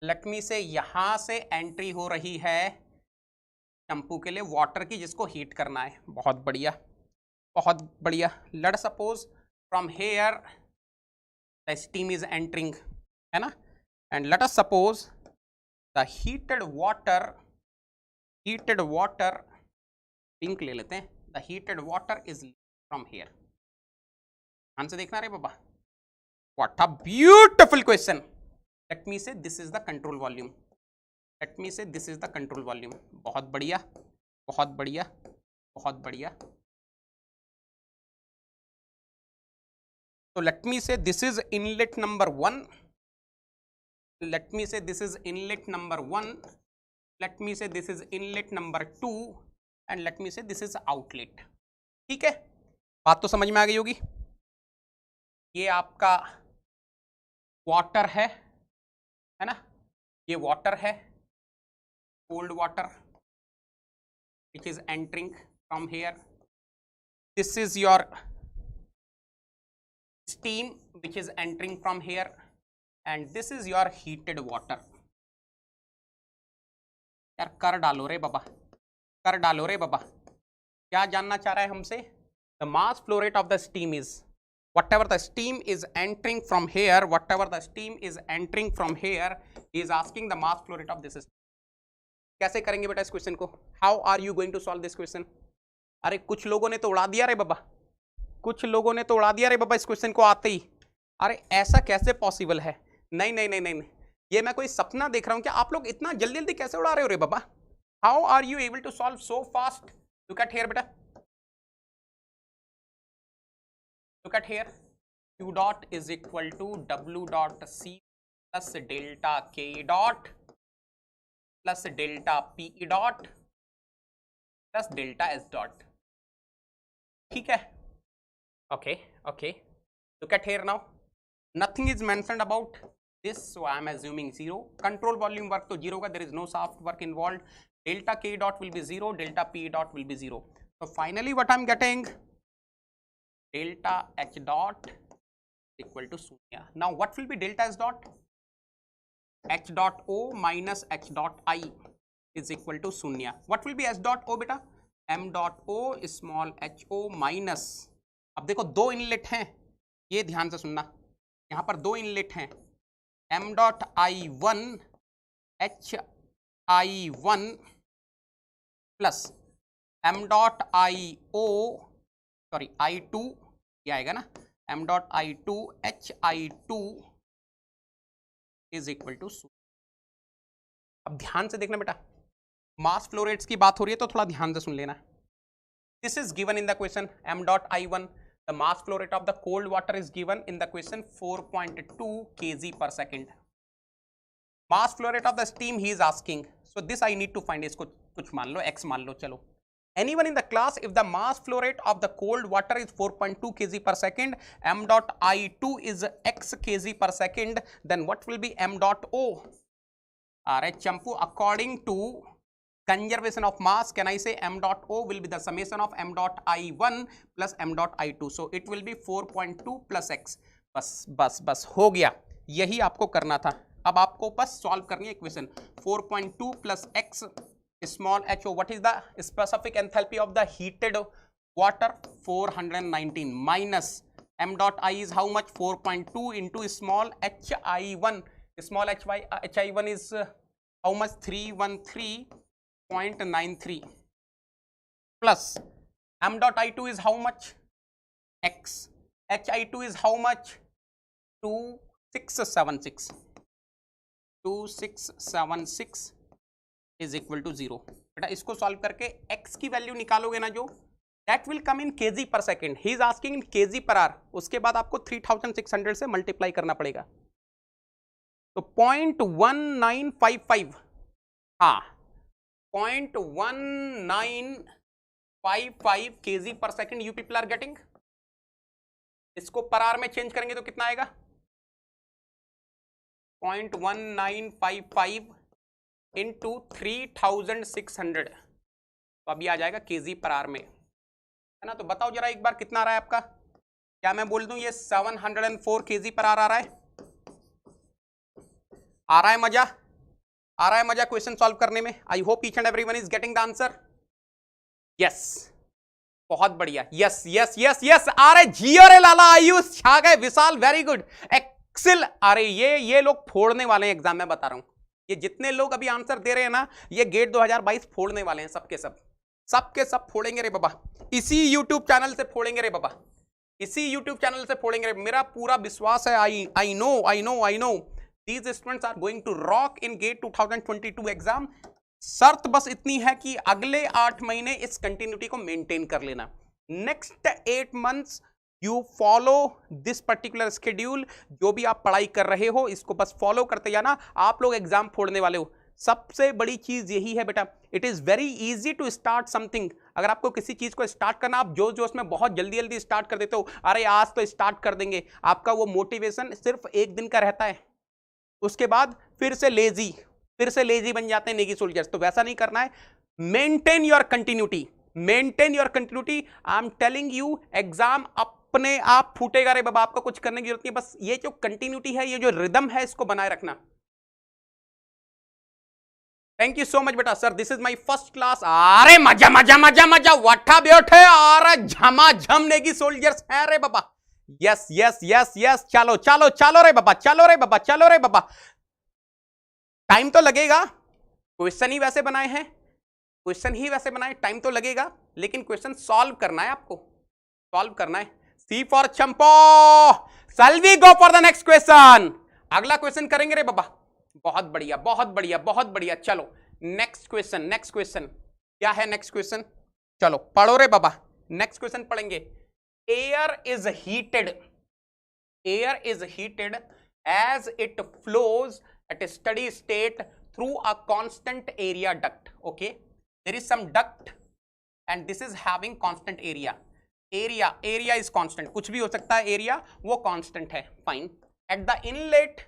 लेट मी से यहां से एंट्री हो रही है शैम्पू के लिए वाटर की, जिसको हीट करना है। बहुत बढ़िया बहुत बढ़िया। Let suppose from here the steam is entering, है ना, and let us suppose the heated water pink ले लेते हैं, the heated water is from here. ध्यान से देखना रे बाबा, what a beautiful question. Let me say this is the control volume, let me say this is the control volume. बहुत बढ़िया बहुत बढ़िया बहुत बढ़िया। तो let me say this is inlet number 1, let me say this is inlet number 1, let me say this is inlet number 2 and let me say this is outlet. ठीक है, बात तो समझ में आ गई होगी। ये आपका वाटर है ना, ये वाटर है, cold water which is entering from here. This is your steam which is entering from here, and this is your heated water. यार कर डालो रे बाबा, कर डालो रे बाबा। क्या जानना चाह रहा है हमसे? The mass flow rate of the steam is whatever the steam is entering from here, whatever the steam is entering from here, he is asking the mass flow rate of this. कैसे करेंगे बेटा इस question को? How are you going to solve this question? अरे कुछ लोगों ने तो उड़ा दिया रे बाबा, कुछ लोगों ने तो उड़ा दिया रे बाबा इस क्वेश्चन को आते ही। अरे ऐसा कैसे पॉसिबल है? नहीं नहीं नहीं नहीं, ये मैं कोई सपना देख रहा हूं क्या? आप लोग इतना जल्दी जल्दी कैसे उड़ा रहे हो रे बाबा? How are you able to solve so fast? Look at here बेटा, look at here, Q dot is equal to W dot C plus delta K dot plus delta P dot plus delta S dot. ठीक है, okay okay, look at here now, nothing is mentioned about this, so I am assuming 0. Control volume work तो 0 का, there is no shaft work involved. Delta K dot will be 0, delta P dot will be 0. So finally what I am getting, delta H dot equal to 0. Now what will be delta S dot? H dot O minus H dot I is equal to 0. What will be S dot O बेटा? M dot O small h O minus, अब देखो दो inlet हैं, ये ध्यान से सुनना, यहाँ पर दो इनलेट हैं, m dot I1 HI1 plus m dot IO sorry I2, ये आएगा ना, m dot I2 HI2 is equal to 0। अब ध्यान से देखना बेटा, मास फ्लो रेट्स की बात हो रही है तो थोड़ा ध्यान से सुन लेना। This is given in the question m dot I1, the mass flow rate of the cold water is given in the question 4.2 kg per second. Mass flow rate of the steam he is asking, so this I need to find, इसको कुछ मान लो x मान लो, चलो। Anyone in the class, if the mass flow rate of the cold water is 4.2 kg per second, m dot I2 is x kg per second, then what will be m dot O? Alright, Champu, according to conservation of mass, can I say m dot O will be the summation of m dot I1 plus m dot I2, so it will be 4.2 plus x. बस बस बस हो गया, यही आपको करना था। अब आपको बस सॉल्व करनी है equation 4.2 plus x small h O. What is the specific enthalpy of the heated water? 419 minus m dot I is how much? 4.2 into small h I1. Small h I1 is how much? 313.93 plus m dot I2 is how much? X. HI2 is how much? 2676. 2676 is equal to 0. बेटा इसको solve करके x की value निकालोगे ना जो, that will come in kg per second. He is asking in kg per hour. उसके बाद आपको 3600 से मल्टीप्लाई करना पड़ेगा, तो 0.1955, हाँ 0.1955 kg per second you people are getting. इसको पर आवर में चेंज करेंगे तो कितना आएगा? 0.1955 इंटू 3600, तो अभी आ जाएगा केजी पर आवर में, है ना? तो बताओ जरा एक बार कितना आ रहा है आपका? क्या मैं बोल दूं ये 704 केजी पर आवर आ रहा है? आ रहा है मजा? आ रहा है मजा क्वेश्चन सॉल्व करने में? आई hope each and everyone is getting the answer. Yes, बहुत बढ़िया, यस यस यस यस, आ रहे जी और लाला, आयुष छा गए, विशाल वेरी गुड, एक्सेल। अरे ये लोग फोड़ने वाले हैं एग्जाम में, बता रहा हूं, ये जितने लोग अभी आंसर दे रहे हैं ना, ये गेट 2022 फोड़ने वाले हैं, सबके सब फोड़ेंगे रे बाबा, इसी यूट्यूब चैनल से फोड़ेंगे रे बाबा, इसी यूट्यूब चैनल से फोड़ेंगे रे। मेरा पूरा विश्वास है, I know these students are going to rock in GATE 2022 exam. शर्त बस इतनी है कि अगले 8 महीने इस कंटिन्यूटी को मेंटेन कर लेना। Next 8 months you follow this particular schedule, जो भी आप पढ़ाई कर रहे हो इसको बस फॉलो करते जाना, आप लोग एग्जाम फोड़ने वाले हो। सबसे बड़ी चीज यही है बेटा, it is very easy to start something. अगर आपको किसी चीज को स्टार्ट करना, आप जोश जोश में बहुत जल्दी जल्दी स्टार्ट कर देते हो, अरे आज तो स्टार्ट कर देंगे, आपका वो मोटिवेशन सिर्फ एक दिन का रहता है, उसके बाद फिर से लेजी बन जाते हैं नेगी सोल्जर्स। तो वैसा नहीं करना है, maintain your continuity, maintain your continuity. I am telling you, exam अपने आप फूटेगा रे बाबा, आपको कुछ करने की जरूरत नहीं है, बस ये जो कंटिन्यूटी है, ये जो रिदम है, इसको बनाए रखना। थैंक यू सो मच बेटा। Sir this is my first class. अरे मजा मजा मजा मजा, वट्ठा बैठे और झमाझम नेगी सोल्जर्स है रे बाबा। यस यस यस यस, चलो चलो चलो रे बाबा, चलो रे बाबा, चलो रे बाबा। टाइम तो लगेगा, क्वेश्चन ही वैसे बनाए हैं, क्वेश्चन ही वैसे बनाए, टाइम तो लगेगा, लेकिन क्वेश्चन सॉल्व करना है, आपको सॉल्व करना है। सी फॉर चंपो, shall we go for the next question. अगला क्वेश्चन करेंगे रे बाबा। बहुत बढ़िया बहुत बढ़िया बहुत बढ़िया। चलो नेक्स्ट क्वेश्चन, नेक्स्ट क्वेश्चन क्या है? नेक्स्ट क्वेश्चन चलो पढ़ो रे बाबा, नेक्स्ट क्वेश्चन पढ़ेंगे। Air is heated, air is heated as it flows at a steady state through a constant area duct. Okay, there is some duct and this is having constant area. area is constant, कुछ भी हो सकता है, area वो constant है, fine. At the inlet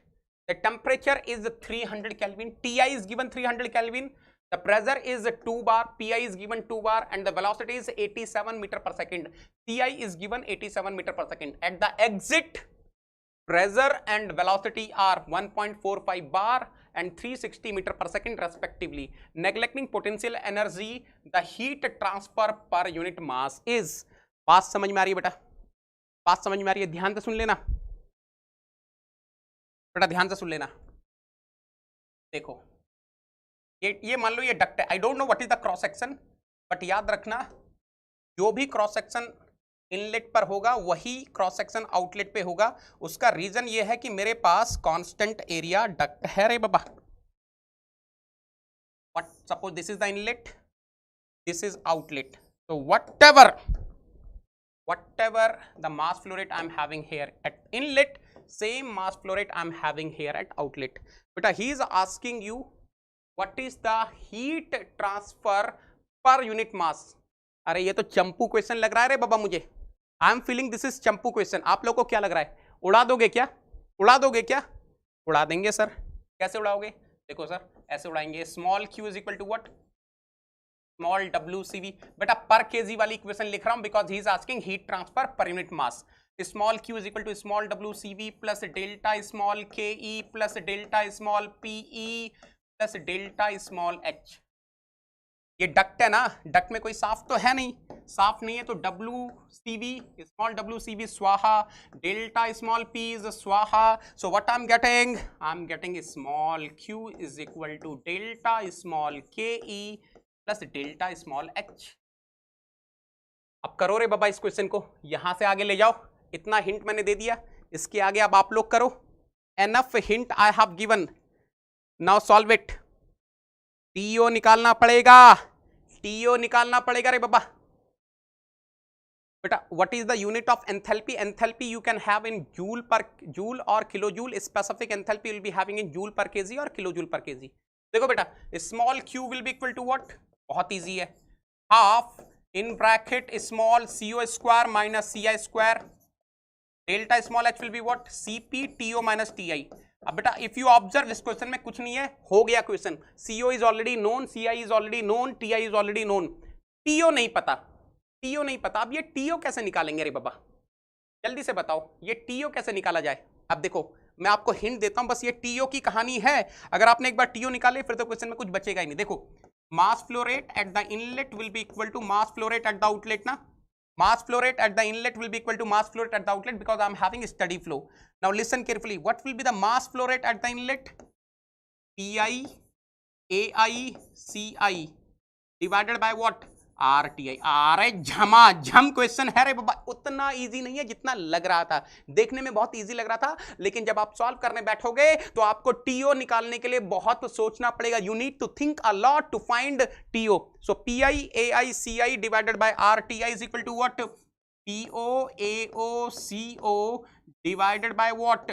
the temperature is 300 Kelvin, Ti is given 300 Kelvin, the pressure is 2 bar, Pi is given 2 bar and the velocity is 87 meter per second. Ti is given 87 meter per second. At the exit pressure and velocity are 1.45 bar and 360 meter per second respectively. Neglecting potential energy, the heat transfer per unit mass is. बात समझ में आ रही है बेटा? बात समझ में आ रही है? ध्यान से सुन लेना बेटा, ध्यान से सुन लेना। देखो ये मान लो ये डक्ट है, I don't know what is the cross section, but याद रखना जो भी क्रॉस सेक्शन इनलेट पर होगा वही क्रॉस सेक्शन आउटलेट पे होगा। उसका रीजन ये है कि मेरे पास कांस्टेंट एरिया डक्ट है रे बाबा। What, suppose this is the inlet, this is outlet, so whatever the mass flow rate I'm having here at inlet, same mass flow rate I'm having here at outlet. Beta he is asking you what is the heat transfer per unit mass. अरे ये तो चंपू question लग रहा है रे बाबा मुझे। I am feeling this is Champu question. आप लोगों को क्या लग रहा है? उड़ा दोगे क्या? उड़ा दोगे क्या? उड़ा देंगे सर। कैसे उड़ाओगे? देखो सर ऐसे उड़ाएंगे, small Q is equal to what, small W C V. बेटा पर केजी वाली इक्वेशन लिख रहा हूं because he is asking heat transfer per unit mass. Small Q is equal to small W C V plus delta small K E plus delta small P E plus delta small H. ये duct है ना, duct में कोई साफ तो है नहीं, साफ नहीं है, तो W C V, small W C V स्वाहा, डेल्टा स्मॉल पी इज स्वाहा। So what I am getting small Q is equal to delta small K E plus delta small H. अब करो रे बाबा इस क्वेश्चन को, यहां से आगे ले जाओ। इतना हिंट मैंने दे दिया, इसके आगे अब आप लोग करो। Enough hint I have given, now solve it. T O निकालना पड़ेगा, टीओ निकालना पड़ेगा रे बाबा। बेटा what is the unit of enthalpy? Enthalpy you can have in joule per joule और kilo joule. Specific enthalpy will be having in joule per kg और kilo joule per kg. देखो बेटा small Q will be equal to what, बहुत easy है, half in bracket small C O square minus C I square, delta small H will be what, CP TO minus TI. अब बेटा if you observe इस question में कुछ नहीं है, हो गया question. CO is already known, CI is already known, TI is already known, TO नहीं पता, टीओ नहीं पता। अब ये टीओ कैसे निकालेंगे रे बाबा? जल्दी से बताओ ये टीओ कैसे निकाला जाए? अब देखो मैं आपको हिंट देता हूं, बस ये टीओ की कहानी है। अगर आपने एक बार टीओ निकाले फिर तो क्वेश्चन में कुछ बचेगा ही नहीं। देखो mass flow rate at the inlet will be equal to mass flow rate at the outlet ना, mass flow rate at the inlet will be equal to mass flow rate at the outlet because I am having a steady flow. Now listen carefully, what will be the mass flow rate at the inlet? Pi Ai Ci divided by what? RTI. अरे झमाझम question है रे बाबा, उतना easy नहीं है जितना लग रहा था। देखने में बहुत इजी लग रहा था, लेकिन जब आप सॉल्व करने बैठोगे तो आपको टीओ निकालने के लिए बहुत सोचना पड़ेगा। You need to think a lot to find TO. So PI AICI divided by RTI is equal to what, PO AO CO divided by what,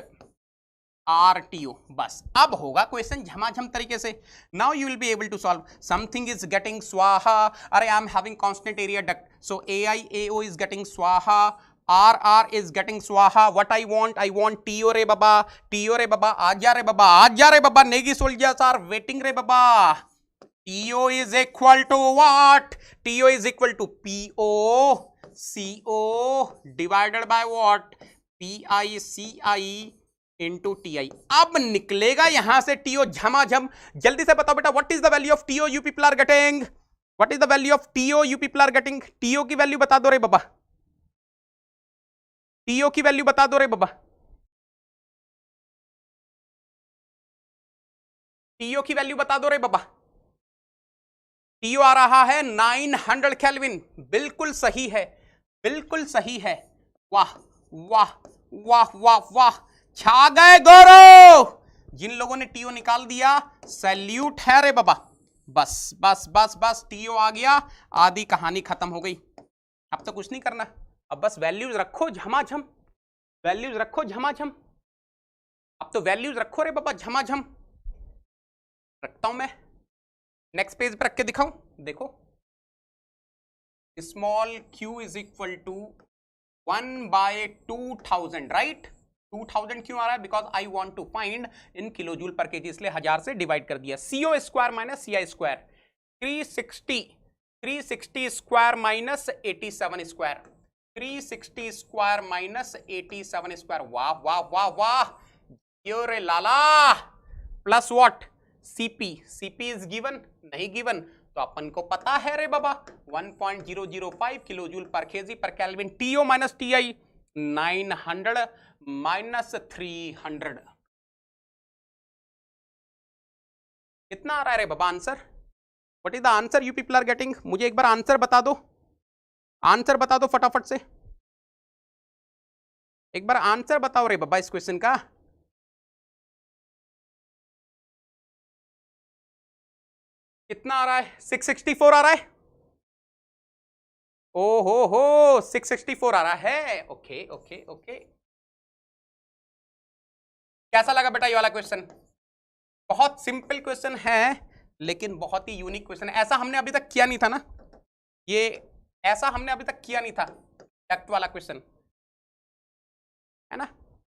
RTO। बस अब होगा क्वेश्चन झमाझम तरीके से। Now you will be able to solve. Something is getting स्वाहा, अरे I am having constant area duct, so AIAO is getting स्वाहा, RR is getting swaha. What I want TO रे बाबा, TO रे बाबा, आ जा रे बाबा, आ जा रे बाबा, नेगी सोल्जर्स आर वेटिंग रे बाबा। TO is equal to what? TO is equal to PO divided by what? PICI into TI। अब निकलेगा यहां से TO झमाझम। जल्दी से बताओ बेटा, what is the value of TO you people are getting? What is the value of TO you people are getting? TO की वैल्यू बता दो रे बाबा, TO की वैल्यू बता दो रे बाबा, TO की वैल्यू बता दो रे बाबा। TO आ रहा है 900 केल्विन। बिल्कुल सही है, बिल्कुल सही है। वाह वाह वाह वाह वाह, छा गए गौरव। जिन लोगों ने TO निकाल दिया सैल्यूट है रे बाबा। बस बस बस बस, TO आ गया, आधी कहानी खत्म हो गई। अब तो कुछ नहीं करना, अब बस वैल्यूज रखो झमाझम, वैल्यूज रखो झमाझम। अब तो वैल्यूज रखो रे बाबा झमाझम। रखता हूं मैं, नेक्स्ट पेज पर रख के दिखाऊं। देखो, small q is equal to 1/2000, right? 2000 क्यों आ रहा है? Because I want to find in kilo joule per kg, इसलिए 1000 से डिवाइड कर दिया। CO square minus CI square, 360 square minus 87 square, 360 square minus 87 square. वाह वाह वाह वाह, यो रे लाला। Plus what? CP is given, नहीं गिवन तो अपन को पता है रे बाबा, 1.005 kilo joule per kg per kelvin. TO minus TI 900 minus 300, कितना आ रहा है रे बाबा answer? What is the answer you people are getting? मुझे एक बार आंसर बता दो, आंसर बता दो फटाफट से, एक बार आंसर बताओ रे बाबा इस क्वेश्चन का। कितना आ रहा है? 664 आ रहा है। ओ हो 664 आ रहा है। ओके ओके ओके, कैसा लगा बेटा ये वाला क्वेश्चन? बहुत सिंपल क्वेश्चन है लेकिन बहुत ही यूनिक क्वेश्चन है। ऐसा हमने अभी तक किया नहीं था ना, ये ऐसा हमने अभी तक किया नहीं था डक्ट वाला क्वेश्चन, है ना?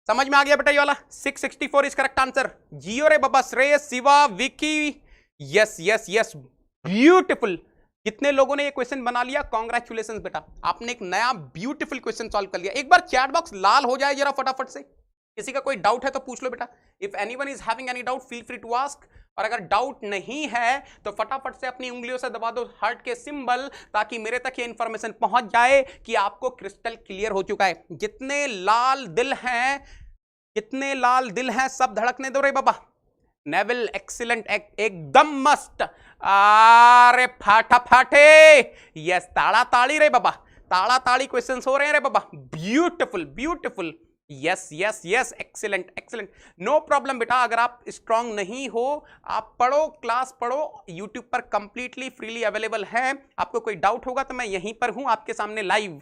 समझ में आ गया बेटा ये वाला? 664 इज करेक्ट आंसर। जियो रे बाबा, Shreyas, Shiva, Vicky, yes yes yes, beautiful. कितने लोगों ने ये क्वेश्चन बना लिया? कॉन्ग्रेचुलेशन बेटा, आपने एक नया ब्यूटीफुल क्वेश्चन सॉल्व कर लिया। एक बार चैट बॉक्स लाल हो जाए जरा फटाफट से, किसी का कोई डाउट है तो पूछ लो बेटा। If anyone is having any doubt feel free to ask, और अगर डाउट नहीं है तो फटाफट से अपनी उंगलियों से दबा दो हार्ट के सिंबल, ताकि मेरे तक ये इंफॉर्मेशन पहुंच जाए कि आपको क्रिस्टल क्लियर हो चुका है। जितने लाल दिल हैं, कितने लाल दिल हैं, सब धड़कने दो रे बाबा। नेविल एक्सीलेंट, एकदम मस्त। अरे फाटा फाटे, यस, ताड़ा ताड़ी रे बाबा, ताड़ा ताड़ी क्वेश्चंस हो रहे हैं रे बाबा। Beautiful beautiful, yes yes yes, excellent excellent. No problem बेटा, अगर आप स्ट्रांग नहीं हो, आप पढ़ो, क्लास पढ़ो, यूट्यूब पर कंप्लीटली फ्रीली अवेलेबल है। आपको कोई डाउट होगा तो मैं यहीं पर हूं आपके सामने लाइव।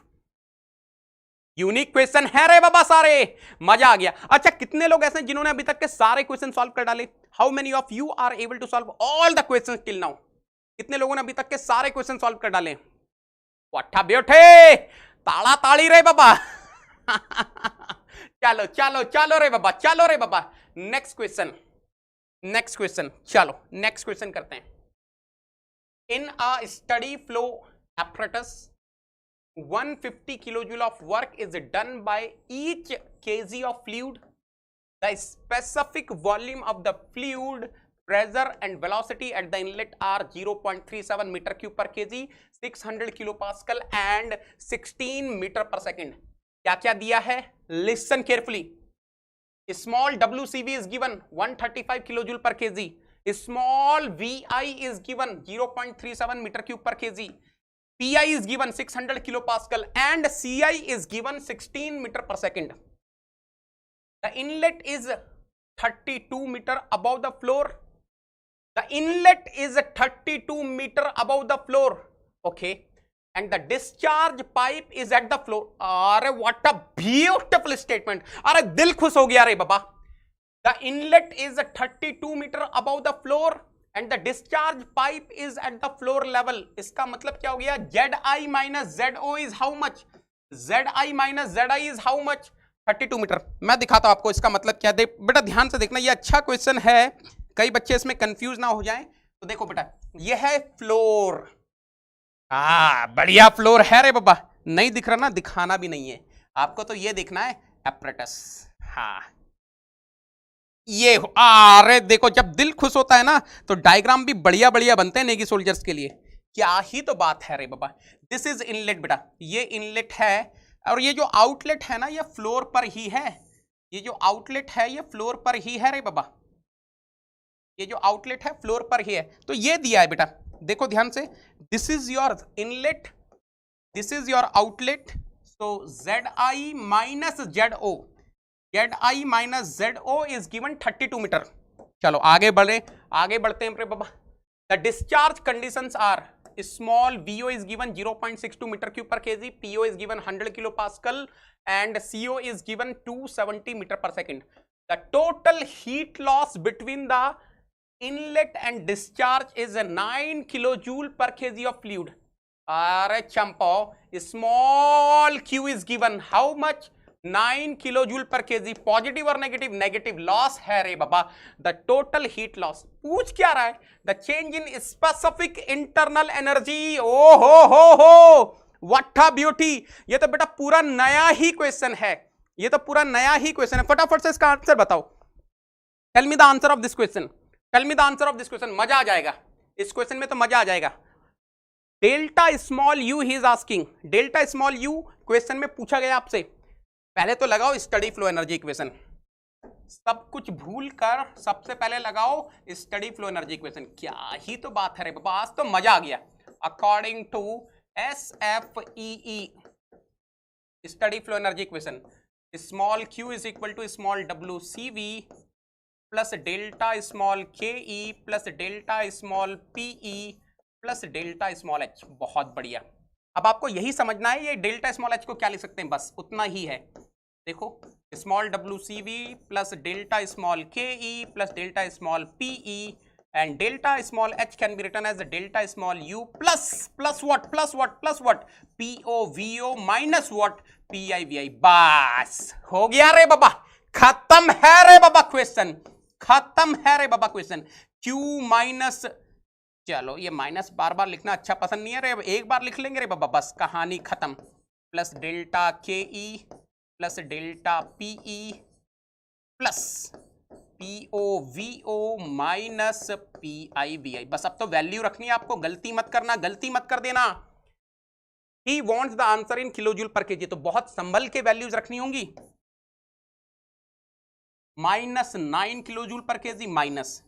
यूनिक क्वेश्चन है रे बाबा सारे, मजा आ गया। अच्छा, कितने लोग ऐसे हैं जिन्होंने अभी तक के सारे क्वेश्चन सॉल्व कर डाले? How many of you are able to solve all the questions till now? कितने लोगों ने अभी तक के सारे क्वेश्चन सॉल्व कर डाले? पट्ठा बैठे, ताड़ा ताड़ी रे बाबा। चलो चलो चलो रे बाबा, चलो रे बाबा। नेक्स्ट क्वेश्चन, नेक्स्ट क्वेश्चन, चलो नेक्स्ट क्वेश्चन करते हैं। In a steady flow apparatus 150 kilojoule of work is done by each kg of fluid. The specific volume of the fluid, pressure and velocity at the inlet are 0.37 meter cube per kg, 600 kilopascal and 16 meter per second. क्या क्या दिया है? Listen carefully. Small WCV is given 135 kilojoule per kg. Small VI is given 0.37 meter cube per kg. PI is given 600 kilopascal and CI is given 16 meter per second. The inlet is 32 meter above the floor. The inlet is 32 meter above the floor. Okay. And the discharge pipe is at the floor. अरे what a beautiful statement. अरे दिल खुश हो गया रे बाबा। The inlet is 32 metre above the floor and the discharge pipe is at the floor level. इसका मतलब क्या हो गया, ZI minus ZO is how much, ZI minus ZI is how much, 32 metre. मैं दिखाता हूं आपको इसका मतलब क्या है। बेटा ध्यान से देखना, ये अच्छा क्वेश्चन है, कई बच्चे इसमें कंफ्यूज ना हो जाएं। तो देखो बेटा, ये है फ्लोर, बढ़िया फ्लोर है रे बाबा, नहीं दिख रहा ना, दिखाना भी नहीं है आपको, तो ये देखना है एपरेटस। हाँ ये अरे देखो, जब दिल खुश होता है ना तो डायग्राम भी बढ़िया बढ़िया बनते हैं नेगी सोल्जर्स के लिए, क्या ही तो बात है रे बाबा। दिस इज इनलेट बेटा, ये इनलेट है, और ये जो आउटलेट है ना ये फ्लोर पर ही है, ये जो आउटलेट है ये फ्लोर पर ही है रे बाबा, ये जो आउटलेट है फ्लोर पर ही है। तो ये दिया है बेटा, देखो ध्यान से, this is your inlet, this is your outlet, so ZI minus ZO, ZI minus ZO is given 32 metre. चलो आगे बढ़ते हैं बाबा। The discharge conditions are, small VO is given 0.62 meter cube per kg, PO is given 100 kilopascal and CO is given 270 meter per second. The total heat loss between the inlet and discharge is 9 kilojoule per kg of fluid. अरे चंपो, small Q is given how much, 9 kilojoule per kg. Positive और negative, negative loss है रे बाबा। The total heat loss पूछ क्या रहा है, the change in specific internal energy. ओ हो व्हाट अ ब्यूटी, ये तो बेटा पूरा नया ही क्वेश्चन है, ये तो पूरा नया ही क्वेश्चन है। फटाफट से इसका आंसर बताओ, tell me the answer of this question, tell me the answer of this question. मजा आ जाएगा इस क्वेश्चन में, तो मजा आ जाएगा। Delta small you he is asking, delta small you question में पूछा गया आपसे। पहले तो लगाओ स्टडी फ्लो एनर्जी इक्वेशन, सब कुछ भूल कर सबसे पहले लगाओ स्टडी फ्लो एनर्जी इक्वेशन। क्या ही तो बात है रे बाबा, आज तो मजा आ गया। According to SFEE steady flow energy equation, small q is equal to small WCV plus delta small KE plus delta small PE plus delta small h। बहुत बढ़िया, अब आपको यही समझना है ये डेल्टा स्मॉल h को क्या लिख सकते हैं, बस उतना ही है। देखो small WCV plus delta small KE plus delta small PE and delta small h can be written as delta small u plus what POVO minus what PIVI। बस हो गया रे बाबा, खत्म है रे बाबा क्वेश्चन, खत्म है रे बाबा क्वेश्चन। Q माइनस, चलो ये माइनस बार बार लिखना अच्छा पसंद नहीं है रे, एक बार लिख लेंगे रे बाबा, बस कहानी खत्म। Plus delta KE plus delta PE plus POVO minus PIVI। बस अब तो वैल्यू रखनी है आपको, गलती मत करना, गलती मत कर देना। He wants the answer in kilojoule per kg, तो बहुत संभल के वैल्यूज रखनी होंगी। Minus 9 kilojoule per KG minus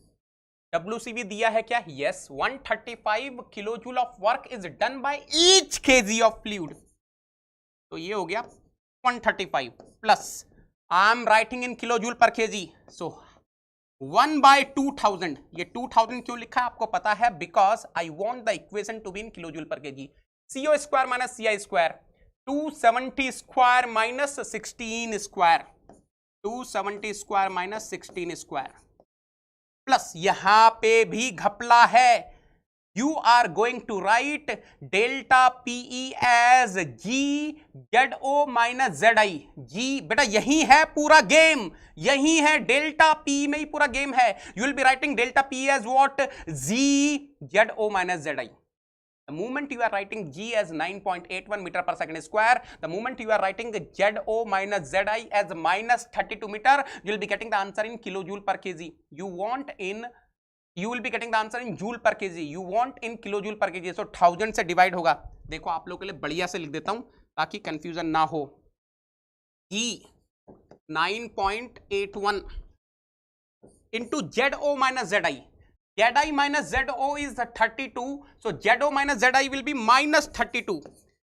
WCV दिया है क्या, yes 135 kilojoule of work is done by each KG of fluid, तो ये हो गया 135 plus I am writing in kilojoule per KG, सो 1/2000। ये 2000 क्यों लिखा है आपको पता है, because I want the equation to be in kilojoule per KG. CO square minus CI square, 270 square minus 16 square, 270 square minus 16 square plus यहां पे भी घपला है, you are going to write delta PE as GZO minus ZI। जी बेटा यही है पूरा गेम, यही है डेल्टा PE में ही पूरा गेम है। You will be writing delta PE as what, GZO minus ZI। The moment you are writing G as 9.81 meter per second square, the moment you are writing ZO minus ZI as minus 32 meter, you will be getting the answer in kilojoule per kg. You will be getting the answer in joule per kg. You want in kilojoule per kg. So 1000 से divide होगा। देखो आप लोगों के लिए बढ़िया से लिख देता हूं ताकि कंफ्यूजन ना हो। G 9.81 into ZO minus ZI. ZI minus ZO is 32, so ZO minus ZI will be minus 32.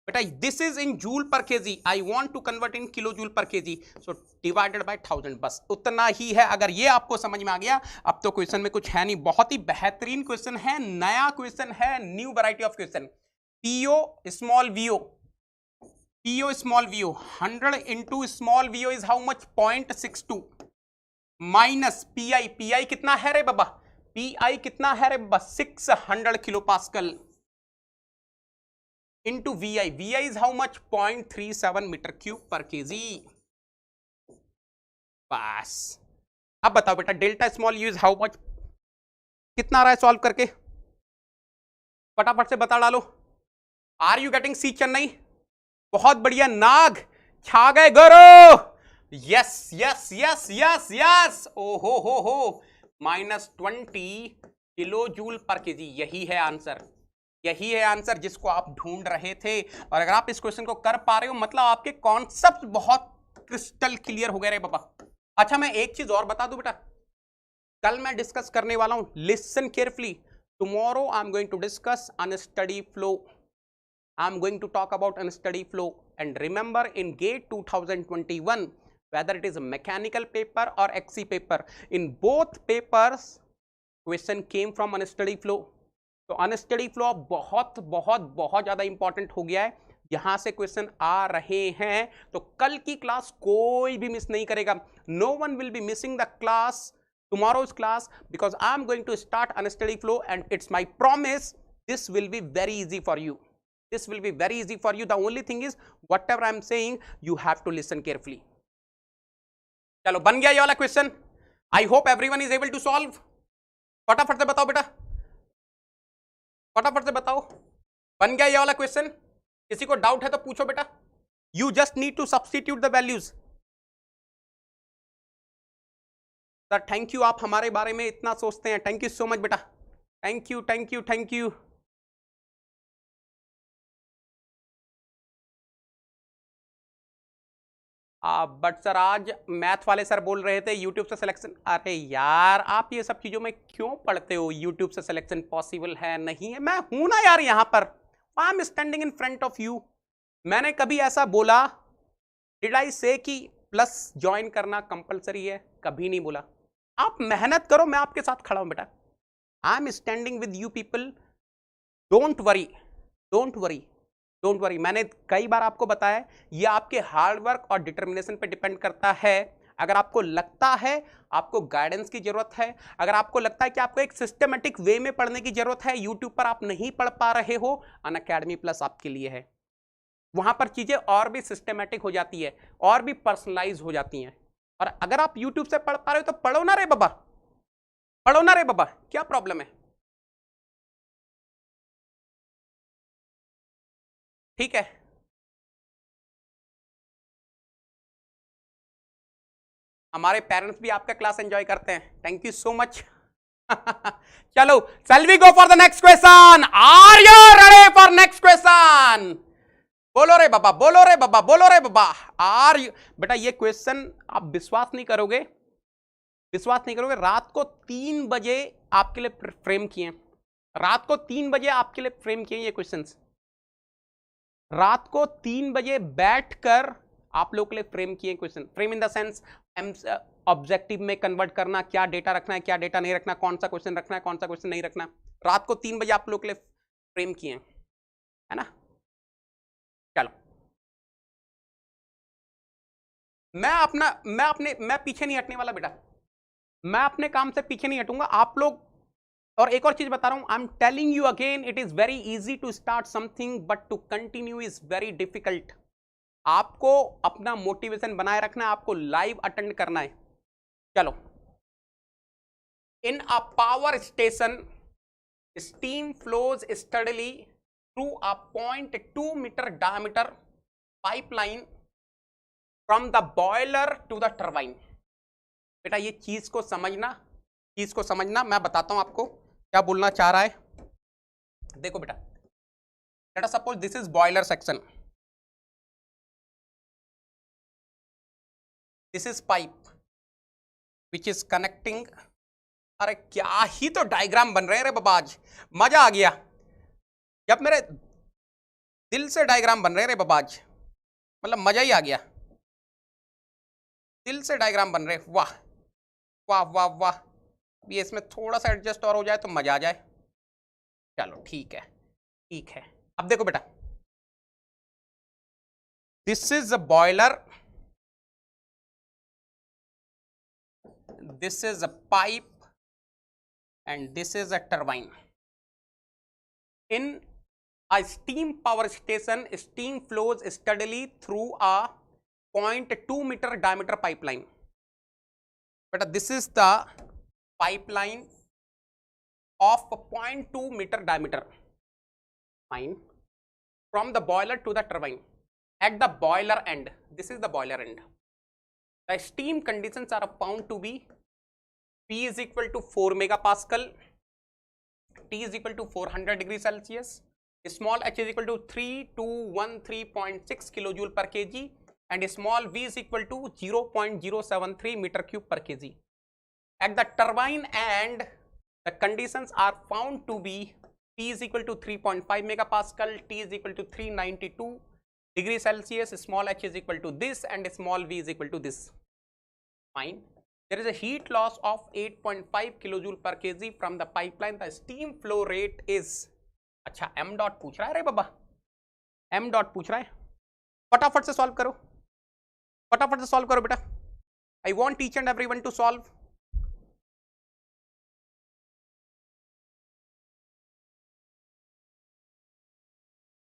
But this is in joule per kg. I want to convert in kilojoule per kg. So divided by 1000, बस उतना ही है। अगर ये आपको समझ में आ गया, अब तो क्वेश्चन में कुछ है नहीं, बहुत ही बेहतरीन क्वेश्चन है, नया क्वेश्चन है, new variety of question. PO small VO, PO small VO 100 into small VO is how much, 0.62। Minus P I, P I कितना है रे बाबा, पीआई कितना है रे बाबा 600 kilo pascal into V I, V I is how much 0.37 metre cube per kg. बस अब बताओ बेटा delta small u is how much, कितना आ रहा है सॉल्व करके, फटाफट से बता डालो। Are you getting C Chennai, बहुत बढ़िया, नाग छा गए गुरु, yes yes yes yes yes, ओ हो -20 किलो जूल पर केजी, यही है आंसर, यही है आंसर जिसको आप ढूंढ रहे थे। और अगर आप इस क्वेश्चन को कर पा रहे हो मतलब आपके कॉन्सेप्ट बहुत क्रिस्टल क्लियर हो गए रे बाबा। अच्छा मैं एक चीज और बता दूं बेटा, कल मैं डिस्कस करने वाला हूं, listen carefully, tomorrow I am going to discuss unsteady flow, I am going to talk about unstudy flow, and remember in GATE 2021 whether it is a mechanical paper or XC paper, in both papers question came from unstudy flow। तो unstudy flow बहुत बहुत बहुत ज़्यादा important हो गया है, यहाँ से क्वेश्चन आ रहे हैं तो कल की क्लास कोई भी मिस नहीं करेगा, no one will be missing the class, tomorrow's class, because I am going to start unstudy flow and it's my promise this will be very easy for you, this will be very easy for you, the only thing is whatever I am saying you have to listen carefully। चलो बन गया ये वाला question, I hope everyone is able to solve, फटाफट से बताओ बेटा, फटाफट से बताओ, बन गया ये वाला क्वेश्चन, किसी को डाउट है तो पूछो बेटा, you just need to substitute the values. Sir thank you, आप हमारे बारे में इतना सोचते हैं, थैंक यू सो मच बेटा, thank you thank you thank you. But sir आज मैथ वाले सर बोल रहे थे यूट्यूब से सिलेक्शन, अरे यार आप ये सब चीजों में क्यों पढ़ते हो, यूट्यूब से सिलेक्शन पॉसिबल है नहीं है, मैं हूं ना यार यहाँ पर, I am standing in front of you. मैंने कभी ऐसा बोला, डिड आई से कि प्लस ज्वाइन करना कंपलसरी है, कभी नहीं बोला, आप मेहनत करो मैं आपके साथ खड़ा हूं बेटा, I am standing with you people, don't worry don't worry don't worry. मैंने कई बार आपको बताया ये आपके हार्ड वर्क और डिटर्मिनेशन पे डिपेंड करता है। अगर आपको लगता है आपको गाइडेंस की जरूरत है, अगर आपको लगता है कि आपको एक सिस्टमेटिक वे में पढ़ने की जरूरत है, यूट्यूब पर आप नहीं पढ़ पा रहे हो, अनअकैडमी प्लस आपके लिए है, वहां पर चीजें और भी सिस्टमेटिक हो जाती है और भी पर्सनलाइज हो जाती हैं। और अगर आप यूट्यूब से पढ़ पा रहे हो तो पढ़ो ना रे बाबा, पढ़ो ना रे बाबा, क्या प्रॉब्लम है, ठीक है। हमारे पेरेंट्स भी आपका क्लास एंजॉय करते हैं, थैंक यू सो मच। चलो shall we go for the next question, are you ready for next question, बोलो रे बाबा बोलो रे बाबा बोलो रे बाबा, आर यू बेटा, ये क्वेश्चन आप विश्वास नहीं करोगे, विश्वास नहीं करोगे, रात को 3 बजे आपके लिए फ्रेम किए, रात को 3 बजे आपके लिए फ्रेम किए ये क्वेश्चंस, रात को 3 बजे बैठकर आप लोग के लिए फ्रेम किए question, frame in the sense objective में कन्वर्ट करना, क्या डेटा रखना है क्या डेटा नहीं रखना, कौन सा क्वेश्चन रखना है कौन सा क्वेश्चन नहीं रखना, रात को 3 बजे आप लोग के लिए फ्रेम किए है ना। चलो मैं पीछे नहीं हटने वाला बेटा, मैं अपने काम से पीछे नहीं हटूंगा, आप लोग। और एक और चीज बता रहा हूं, I am telling you again, it is very easy to start something but to continue is very difficult. आपको अपना मोटिवेशन बनाए रखना है, आपको लाइव अटेंड करना है। चलो, in a power station steam flows steadily through a 0.2 metre diameter pipeline from the boiler to the turbine. बेटा ये चीज को समझना, मैं बताता हूं आपको क्या बोलना चाह रहा है। देखो बेटा, late us suppose this is boiler section, this is pipe which is connecting, अरे क्या ही तो डायग्राम बन रहे हैं रे बाबा, आज मजा आ गया, जब मेरे दिल से डायग्राम बन रहे हैं रे बाबा, आज मतलब मजा ही आ गया, दिल से डायग्राम बन रहे, वाह वाह वाह वाह। ये इसमें थोड़ा सा एडजस्ट और हो जाए तो मजा आ जाए। चलो ठीक है ठीक है, अब देखो बेटा, this is a boiler, this is a pipe and this is a turbine. In a steam power station, steam flows steadily through a 0.2 meter diameter pipeline. But this is the pipeline of 0.2 meter diameter. Fine. From the boiler to the turbine. At the boiler end, this is the boiler end. The steam conditions are found to be P is equal to 4 megapascal, T is equal to 400 degrees Celsius, small h is equal to 3213.6 kilojoule per kg, and small v is equal to 0.073 meter cube per kg. At the turbine end, the conditions are found to be P is equal to 3.5 megapascal, T is equal to 392 degrees Celsius, small h is equal to this, and small v is equal to this. Fine. There is a heat loss of 8.5 kilojoule per kg from the pipeline. The steam flow rate is, अच्छा m dot पूछ रहा है रे बाबा, m dot पूछ रहा है. फटाफट से सॉल्व करो, फटाफट से सॉल्व करो बेटा. I want each and everyone to solve.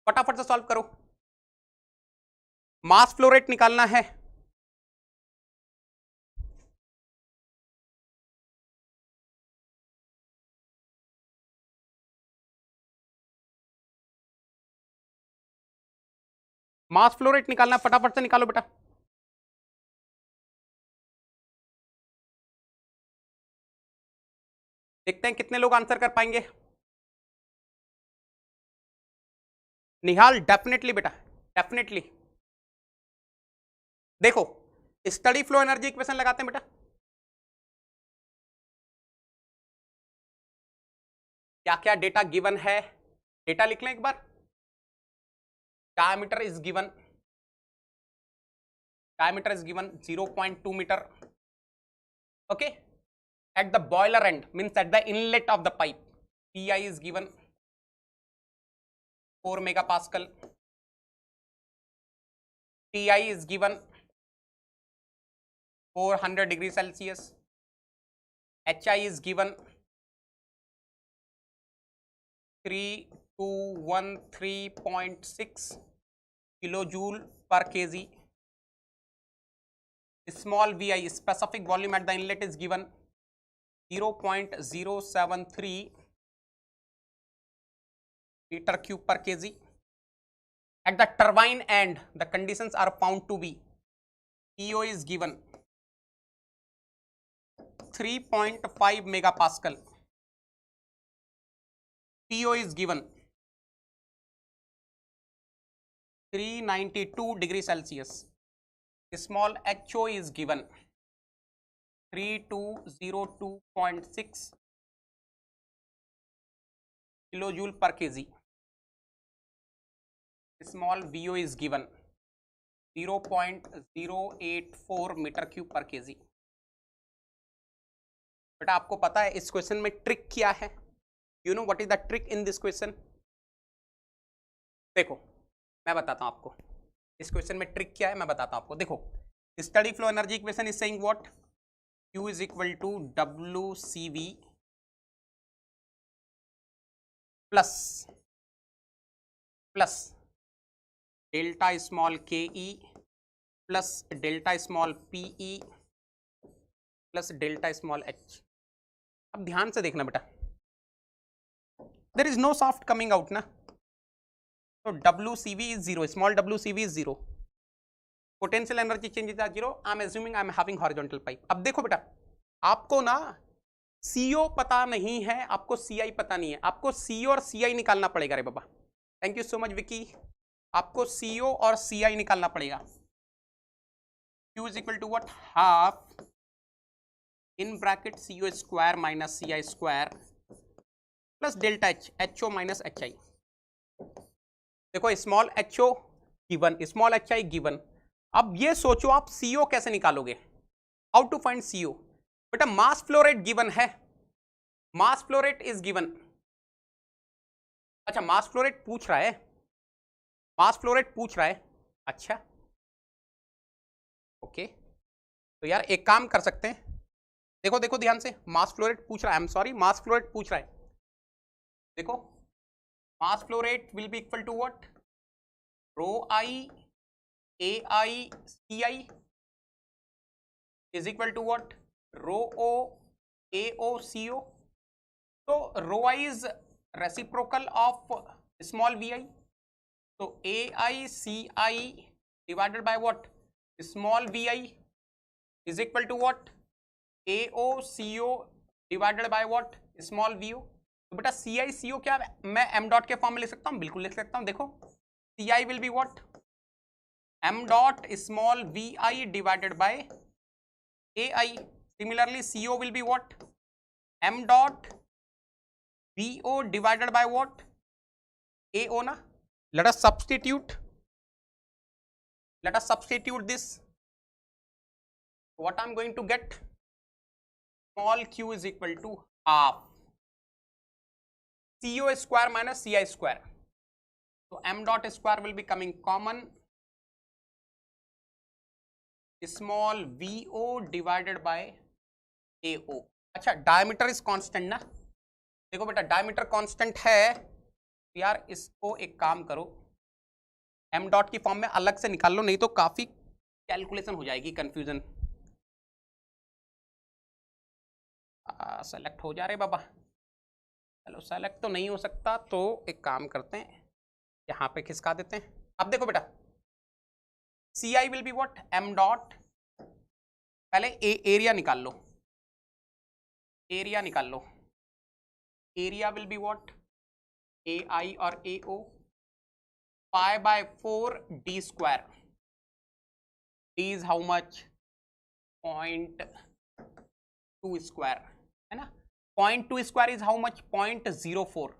फटाफट से सॉल्व करो. मास फ्लो रेट निकालना है. मास फ्लो रेट निकालना, फटाफट से निकालो बेटा. देखते हैं कितने लोग आंसर कर पाएंगे. निहाल डेफिनेटली बेटा, डेफिनेटली. देखो स्टडी फ्लो एनर्जी इक्वेशन लगाते हैं बेटा. क्या क्या डेटा गिवन है, डेटा लिख लें एक बार. diameter is given, diameter is given 0.2 meter. Okay, at the boiler end means at the inlet of the pipe, Pi is given 4 megapascal, Ti is given 400 degrees Celsius, Hi is given 3213.6 kilojoule per kg. Small vi, specific volume at the inlet, is given 0.073 meter cube per kg. At the turbine end, the conditions are found to be PO is given 3.5 megapascal, PO is given 392 degrees Celsius, small HO is given 3202.6 kilojoule per kg, small VO is given 0.084 metre cube per KG. बेटा आपको पता है इस question में trick क्या है? You know what is the trick in this question? देखो मैं बताता हूं आपको इस क्वेश्चन में ट्रिक क्या है, मैं बताता हूं आपको. देखो steady flow energy equation is saying what? Q is equal to WCV plus delta small KE plus delta small PE plus delta small H. अब ध्यान से देखना बेटा, there is no shaft coming out ना, तो WCV is zero, small WCV is zero, potential energy changes are zero. I am assuming I am having horizontal pipe. अब देखो बेटा आपको ना CO पता नहीं है, आपको CI पता नहीं है, आपको CO और CI निकालना पड़ेगा रे बाबा. Thank you so much Vicky. आपको CO और CI निकालना पड़ेगा. Q is equal to what? Half in bracket CO square minus CI square plus delta H, HO minus HI. देखो small HO given, small HI given. अब ये सोचो आप CO कैसे निकालोगे? How to find CO? बेटा मास फ्लो रेट गिवन है, mass flow rate is given. अच्छा मास फ्लो रेट पूछ रहा है, मास फ्लो रेट पूछ रहा है. अच्छा ओके, तो यार एक काम कर सकते हैं, देखो देखो ध्यान से, मास फ्लो रेट पूछ रहा है, I am sorry, mass flow rate पूछ रहा है। देखो mass flow rate will be equal to what, rho I A I C I is equal to what, rho O A O C O. तो rho I is reciprocal of small V I, तो A I C I divided by what, small V I is equal to what, A O C O divided by what, small V O. तो बेटा C I C ओ क्या मैं M dot के form में लिख सकता हूँ, बिल्कुल लिख सकता हूँ। देखो C I will be what, M dot small V I divided by A I. Similarly C O will be what, M dot V O divided by what, A O ना। Let us substitute this. What I'm going to get, small q is equal to half co square minus ci square. So m dot square will be coming common, small vo divided by ao. अच्छा diameter is constant ना, देखो बेटा diameter constant है, यार इसको एक काम करो, एम डॉट की फॉर्म में अलग से निकाल लो, नहीं तो काफी कैलकुलेशन हो जाएगी, कंफ्यूजन। सेलेक्ट हो जा रहे बाबा, चलो सेलेक्ट तो नहीं हो सकता, तो एक काम करते हैं यहाँ पे खिसका देते हैं। अब देखो बेटा C I will be what, M dot, पहले एरिया निकाल लो, एरिया निकाल लो, area will be what, A I और A O, pi by 4 D square, D is how much, 0.2 square है ना, 0.2 square is how much, 0.04,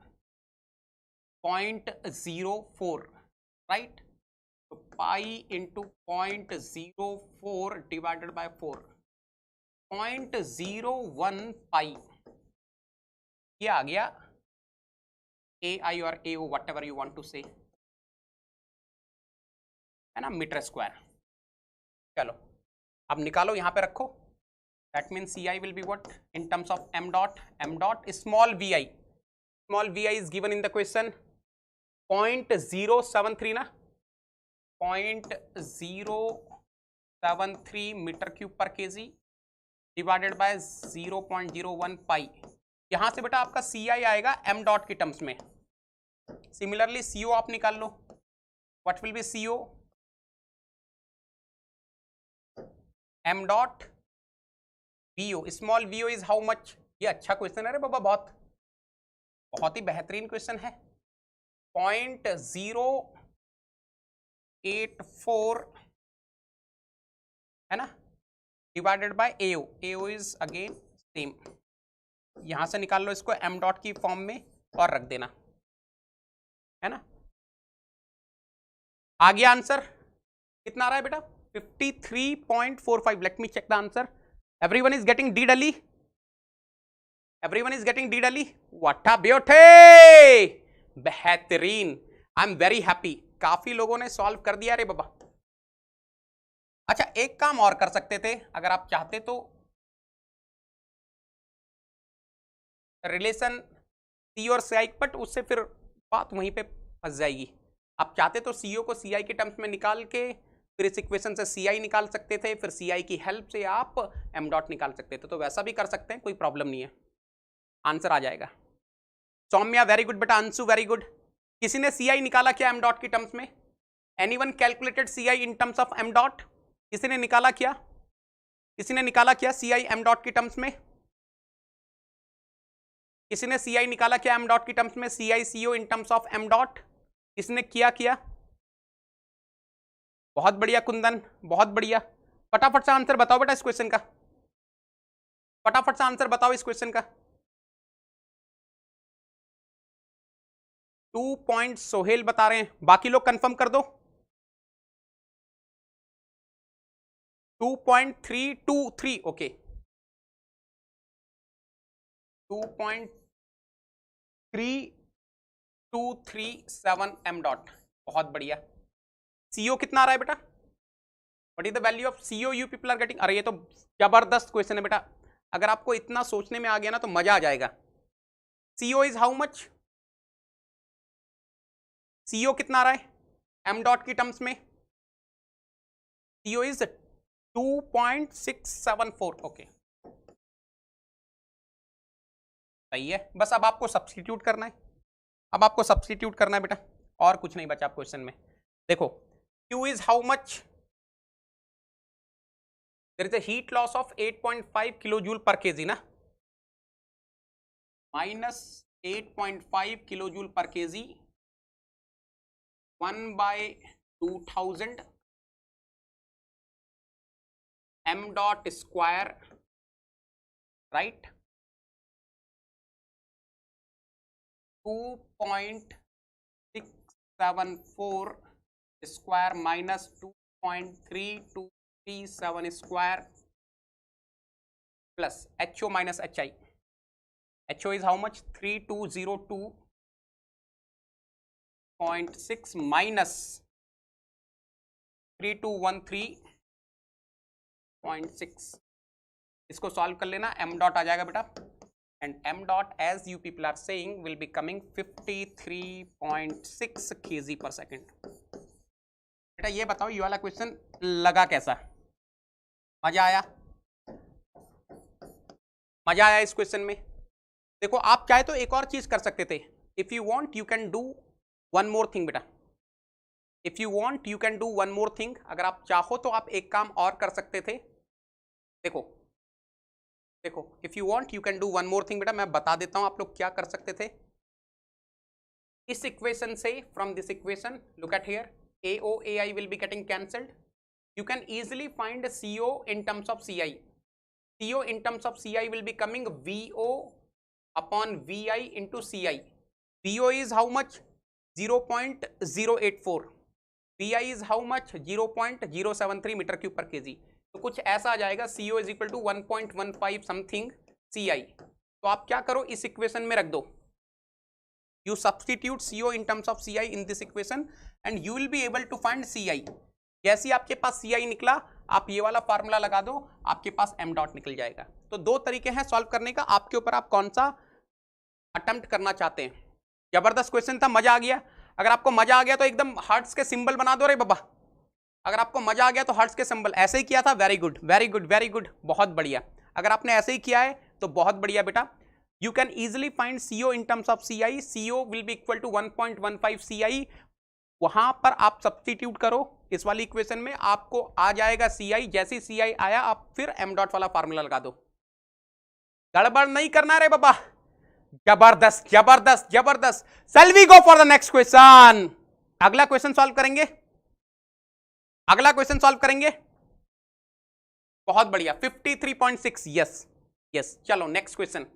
0.04 right. तो pi into 0.04 divided by 4, 0.01 pi, ये आ गया ए आई और A O, whatever you want to से, है ना, मीटर स्क्वायर। चलो अब निकालो, यहां पे रखो, that mean C I will be what in terms of M dot, small V I is given in the question 0.073 ना, 0.073 metre cube per kg divided by 0.01 pi. यहां से बेटा आपका सी आई आएगा एम डॉट की terms में। Similarly C O आप निकाल लो, what will be C O, M dot V O, small V O is how much. ये अच्छा क्वेश्चन है रे बाबा, बहुत ही बेहतरीन क्वेश्चन है। 0.084 है ना, divided by AO, AO is again same, यहां से निकाल लो इसको एम डॉट की फॉर्म में और रख देना, है ना। आ गया आंसर, कितना आ रहा है बेटा, 53.45। Let me check the answer. Everyone is getting the deadly, everyone is getting the deadly, what a beauty, बेहतरीन, आई एम वेरी हैप्पी, काफी लोगों ने सॉल्व कर दिया रे बाबा। अच्छा एक काम और कर सकते थे अगर आप चाहते तो, रिलेशन सी और सी आई, बट उससे फिर बात वहीं पे फंस जाएगी। आप चाहते तो सीओ को सी आई के टर्म्स में निकाल के फिर इस इक्वेशन से सी आई निकाल सकते थे, फिर सी आई की हेल्प से आप एम डॉट निकाल सकते थे, तो वैसा भी कर सकते हैं, कोई प्रॉब्लम नहीं है, आंसर आ जाएगा। सौम्या वेरी गुड बेटा, अंशु वेरी गुड। किसी ने सी आई निकाला क्या एम डॉट की टर्म्स में, anyone calculated C I in terms of M dot, किसी ने निकाला क्या, किसी ने निकाला क्या सी आई एम डॉट की टर्म्स में, किसी ने सी आई निकाला क्या एम डॉट की टर्म्स में, C I C O in terms of M dot, किसने किया, बहुत बढ़िया कुंदन, बहुत बढ़िया। फटाफट से आंसर बताओ बेटा इस क्वेश्चन का, फटाफट से आंसर बताओ इस क्वेश्चन का। 2 पॉइंट सोहेल बता रहे हैं, बाकी लोग कंफर्म कर दो। 2.323 ओके, 2.3237 एम डॉट, बहुत बढ़िया। सीओ कितना आ रहा है बेटा, what is the value of C O you people are getting, अरे ये तो जबरदस्त क्वेश्चन है बेटा। अगर आपको इतना सोचने में आ गया ना तो मजा आ जाएगा। CO is how much? CO कितना आ रहा है एम डॉट की टर्म्स में? CO is 2.674। ओके सही है। बस अब आपको सब्स्टिट्यूट करना है, अब आपको सब्स्टिट्यूट करना है बेटा, और कुछ नहीं बचा क्वेश्चन में। देखो Q is how much? There is a heat loss of 8.5 kilo joule per kg ना, minus 8.5 kilo joule per kg 1/2000 m dot square, right, 2.674 square minus 2.3237 square plus HO minus HI। HO is how much? 3202.6 minus 3213.6। इसको solve कर लेना, m dot आ जाएगा बेटा, and m dot as you people are saying will be coming 53.6 kg per second. बेटा ये बताओ ये वाला क्वेश्चन लगा कैसा? मजा आया? मजा आया इस क्वेश्चन में? देखो आप चाहे तो एक और चीज कर सकते थे, if you want you can do one more thing बेटा, if you want you can do one more thing. अगर आप चाहो तो आप एक काम और कर सकते थे। देखो देखो if you want you can do one more thing बेटा, मैं बता देता हूं आप लोग क्या कर सकते थे। इस इक्वेशन से, from this equation, look at here, AO AI will be getting cancelled. You can easily find CO in terms of CI. CO in terms of CI will be coming VO upon VI into CI. VO is how much? 0.084. VI is how much? 0.073 metre cube per kg. तो कुछ ऐसा आ जाएगा, CO is equal to 1.15 something CI। तो आप क्या करो, इस equation में रख दो, you substitute CO in terms of CI in this equation and you will be able to find CI। जैसे आपके पास CI निकला, आप ये वाला फार्मूला लगा दो, आपके पास m डॉट निकल जाएगा। तो दो तरीके हैं सॉल्व करने का, आपके ऊपर आप कौन सा अटेम्प्ट करना चाहते हैं। जबरदस्त क्वेश्चन था, मजा आ गया? अगर आपको मजा आ गया तो एकदम हार्ट्स के सिंबल बना दो रे बाबा। अगर आपको मजा आ गया तो हार्ट्स के सिंबल ऐसे ही किया था, very good very good very good, बहुत बढ़िया। अगर आपने ऐसे ही किया है तो बहुत बढ़िया बेटा। You can easily find CO in terms of CI. CO will be equal to 1.15 CI। वहां पर आप सब्स्टिट्यूट करो इस वाली इक्वेशन में, आपको आ जाएगा CI। जैसे ही CI आया आप फिर m डॉट वाला फार्मूला लगा दो। गड़बड़ नहीं करना रे बाबा, जबरदस्त जबरदस्त जबरदस्त। Shall we go for the next question? अगला क्वेश्चन सॉल्व करेंगे, अगला क्वेश्चन सॉल्व करेंगे, बहुत बढ़िया। 53.6, यस यस। चलो नेक्स्ट क्वेश्चन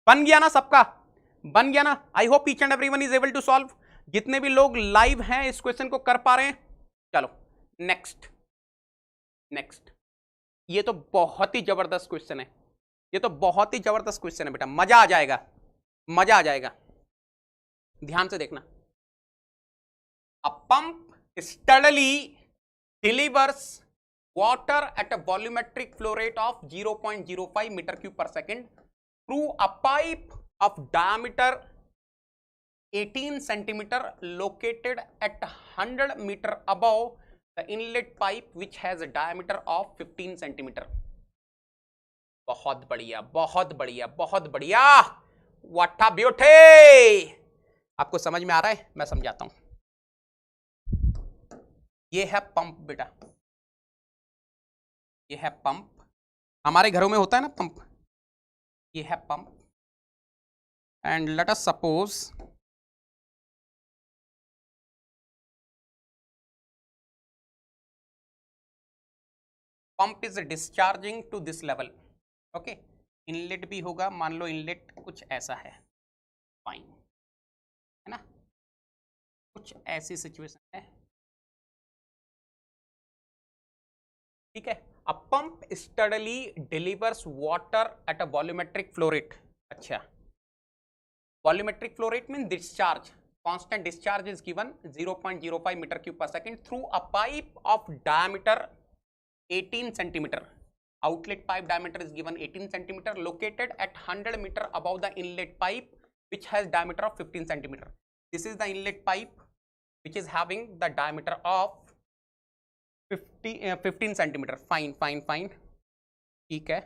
बन गया ना, सबका बन गया ना? I hope each and everyone is able to solve. जितने भी लोग लाइव हैं इस क्वेश्चन को कर पा रहे हैं। चलो नेक्स्ट नेक्स्ट। ये तो बहुत ही जबरदस्त क्वेश्चन है, ये तो बहुत ही जबरदस्त क्वेश्चन है बेटा, मजा आ जाएगा, मजा आ जाएगा। ध्यान से देखना। अ pump steadily delivers water at a volumetric flow rate of 0.05 meter cube per second through a pipe of diameter 18 centimeter located at 100 meter above the inlet pipe which has a diameter of 15 centimeter। बहुत बढ़िया बहुत बढ़िया बहुत बढ़िया, what a beauty. आपको समझ में आ रहा है? मैं समझाता हूं। ये है पंप बेटा, ये है पंप, हमारे घरों में होता है ना पंप, ये है pump. And let us suppose pump is discharging to this level. Okay, inlet भी होगा, मान लो इनलेट कुछ ऐसा है, फाइन है ना, कुछ ऐसी सिचुएशन है, ठीक है। A pump steadily delivers water at a volumetric flow rate। अच्छा, volumetric flow rate means discharge, constant discharge is given 0.05 meter cube per second through a pipe of diameter 18 centimeter। outlet pipe diameter is given 18 centimeter, located at 100 meter above the inlet pipe, which has diameter of 15 centimeter. This is the inlet pipe which is having the diameter of 15 centimeter. Fine, fine, fine. ठीक है,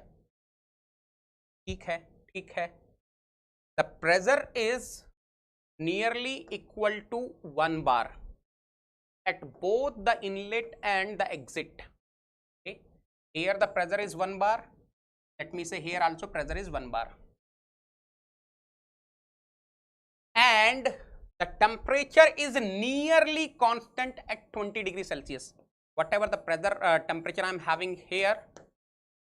ठीक है, ठीक है. The pressure is nearly equal to 1 bar at both the inlet and the exit. Okay, here the pressure is 1 bar. Let me say here also pressure is 1 bar, and the temperature is nearly constant at 20 degrees Celsius. Whatever the pressure temperature I am having here,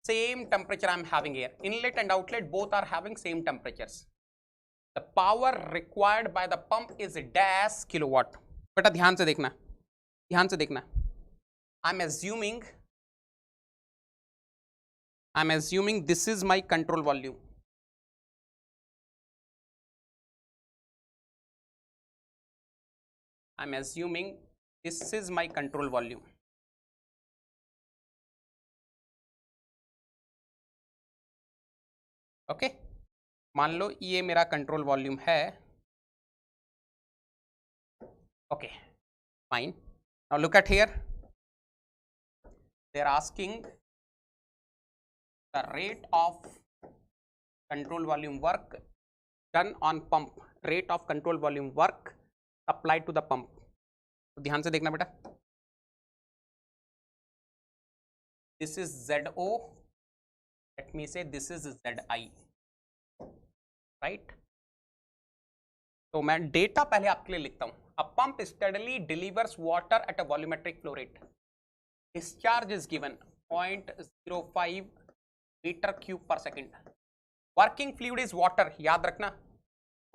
same temperature I am having here. Inlet and outlet both are having same temperatures. The power required by the pump is dash kilowatt. बेटा ध्यान से देखना, ध्यान से देखना. I'm assuming this is my control volume. I'm assuming this is my control volume. Okay, मान लो ये मेरा कंट्रोल वॉल्यूम है. Okay, fine. Now look at here, they are asking the rate of control volume work done on pump, rate of control volume work applied to the pump. तो ध्यान से देखना बेटा, this is ZO, let me say this is ZI, right? तो मैं data पहले आपके लिए लिखता हूं. A pump steadily delivers water at a volumetric flow rate. Discharge is given 0.05 metre cube per second. Working fluid is water, याद रखना,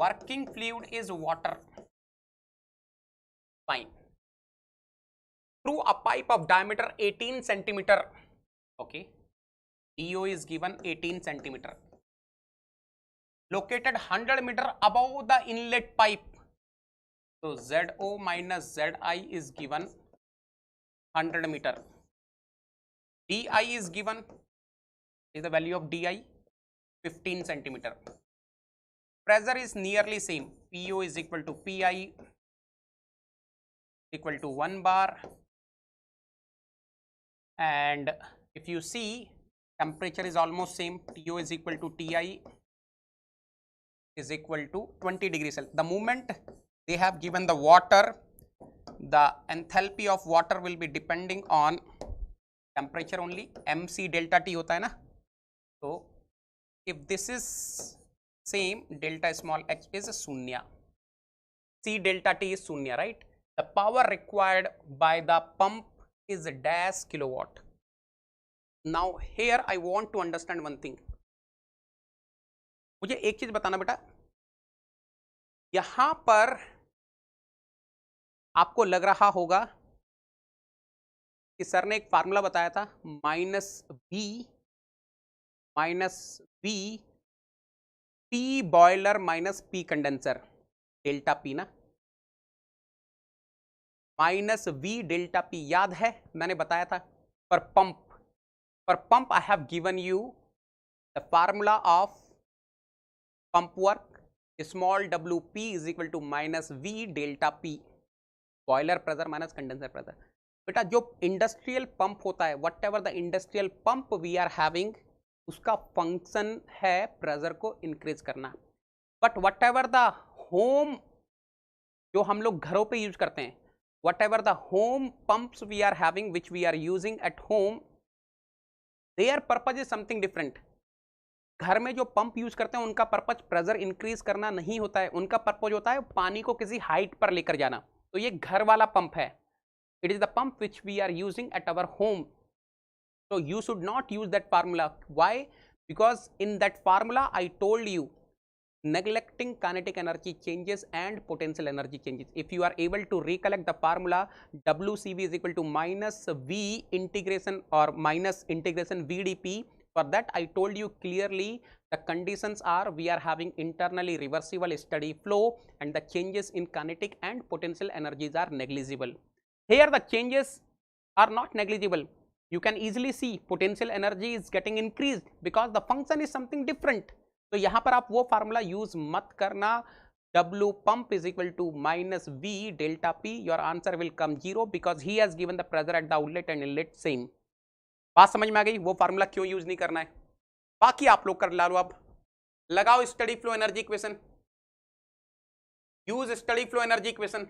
working fluid is water. Fine. Through a pipe of diameter 18 centimetre. Okay, DO is given 18 centimeter. Located 100 meter above the inlet pipe. So ZO minus ZI is given 100 meter. DI is given, is the value of DI 15 centimeter. Pressure is nearly same. PO is equal to PI equal to 1 bar, and if you see temperature is almost same. TO is equal to TI is equal to 20 degrees Celsius. The moment they have given the water, the enthalpy of water will be depending on temperature only. MC delta T होता है ना. So if this is same, delta small h is शून्य, C delta T is शून्य, right? The power required by the pump is dash kilowatt. Now here I want to understand one thing. मुझे एक चीज बताना बेटा, यहां पर आपको लग रहा होगा कि सर ने एक फार्मूला बताया था, -V P boiler minus P condenser, delta P ना, -V डेल्टा P, याद है मैंने बताया था. पर pump I have given you the formula of pump work, small WP is equal to -V delta P, boiler pressure minus condenser pressure. बेटा जो industrial pump होता है, whatever the industrial pump we are having, उसका function है pressure को increase करना. But whatever the home, जो हम लोग घरों पे यूज करते हैं, whatever the home pumps we are having which we are using at home, their purpose is something different. घर में जो पंप यूज करते हैं उनका पर्पज प्रेशर इंक्रीज करना नहीं होता है, उनका पर्पज होता है पानी को किसी हाइट पर लेकर जाना. तो ये घर वाला पंप है. It is the pump which we are using at our home. So you should not use that formula. Why? Because in that formula I told you, neglecting kinetic energy changes and potential energy changes. If you are able to recollect the formula, WCV is equal to -V integration or minus integration VdP. For that I told you clearly the conditions are, we are having internally reversible steady flow and the changes in kinetic and potential energies are negligible. Here the changes are not negligible. you can easily see potential energy is getting increased because the function is something different. तो यहां पर आप वो formula use मत करना, W pump is equal to minus V delta P. Your answer will come 0 because he has given the pressure at the outlet and inlet same. बात समझ में आ गई? वो फार्मूला क्यों यूज नहीं करना है, बाकी आप लोग कर ला लो। अब लगाओ study flow energy equation, use study flow energy equation,